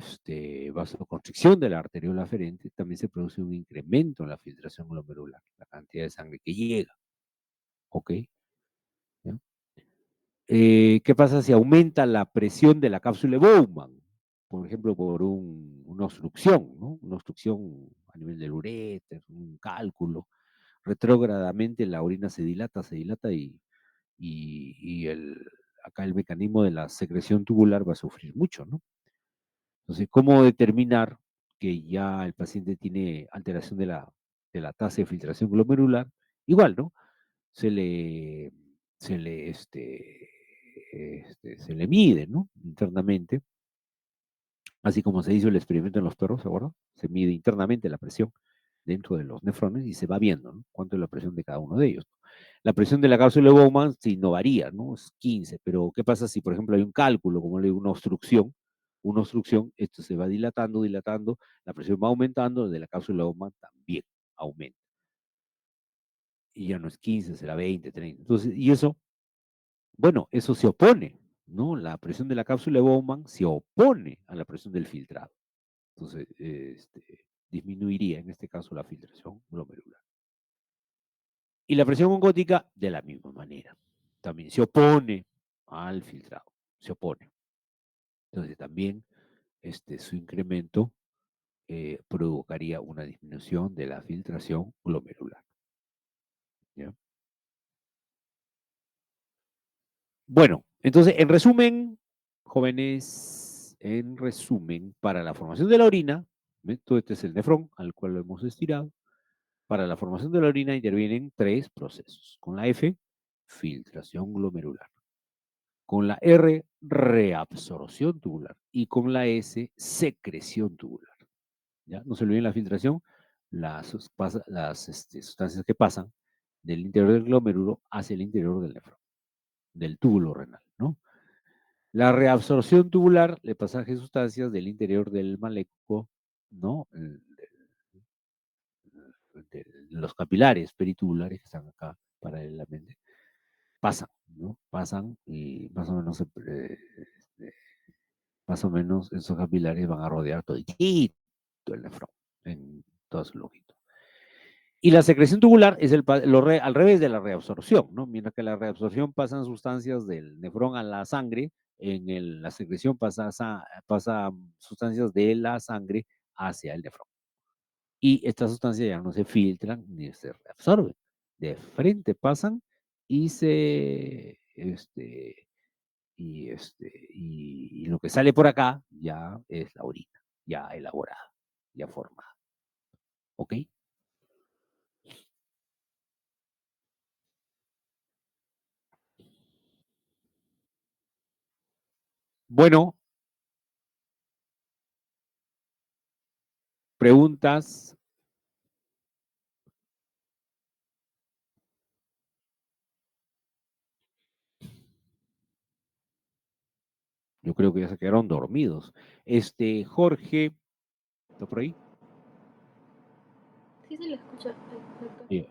vasoconstricción de la arteriola aferente, también se produce un incremento en la filtración glomerular, la cantidad de sangre que llega. ¿Ok? ¿Ya? ¿Qué pasa si aumenta la presión de la cápsula de Bowman? Por ejemplo, por una obstrucción, ¿no? Una obstrucción a nivel del uréter, un cálculo. Retrógradamente la orina se dilata y acá el mecanismo de la secreción tubular va a sufrir mucho, ¿no? Entonces, ¿cómo determinar que ya el paciente tiene alteración de la tasa de filtración glomerular? Igual, ¿no? Se le, se le, se le mide, ¿no? Internamente, así como se hizo el experimento en los perros, ¿se acuerdan? Se mide internamente la presión dentro de los nefrones y se va viendo, ¿no? Cuánto es la presión de cada uno de ellos. La presión de la cápsula de Bowman sí no varía, ¿no? Es 15, pero ¿qué pasa si, por ejemplo, hay un cálculo, como le digo, una obstrucción, esto se va dilatando, dilatando, la presión va aumentando, de la cápsula de Bowman también aumenta. Y ya no es 15, será 20, 30. Entonces, y eso, bueno, eso se opone, ¿no? La presión de la cápsula de Bowman se opone a la presión del filtrado. Entonces, disminuiría en este caso la filtración glomerular. Y la presión ongótica de la misma manera. También se opone al filtrado, se opone. Entonces, también su incremento provocaría una disminución de la filtración glomerular. ¿Ya? Bueno, entonces, en resumen, jóvenes, en resumen, para la formación de la orina, todo este es el nefrón al cual lo hemos estirado. Para la formación de la orina intervienen 3 procesos. Con la F, filtración glomerular. Con la R, reabsorción tubular. Y con la S, secreción tubular. ¿Ya? No se olviden la filtración, las sustancias que pasan del interior del glomérulo hacia el interior del nefrón, del túbulo renal, ¿no? La reabsorción tubular, el pasaje de sustancias del interior del maléfico, ¿no? De los capilares peritubulares que están acá paralelamente, pasan, ¿no? Pasan y más o menos, más o menos esos capilares van a rodear todo el nefrón en toda su longitud. Y la secreción tubular es al revés de la reabsorción, ¿no? Mientras que la reabsorción pasan sustancias del nefrón a la sangre, la secreción pasa sustancias de la sangre hacia el nefrón. Y estas sustancias ya no se filtran ni se reabsorben. De frente pasan y y lo que sale por acá ya es la orina, ya elaborada, ya formada. ¿Ok? Bueno, preguntas. Yo creo que ya se quedaron dormidos. Jorge, ¿está por ahí? Sí se le escucha, doctor. Sí.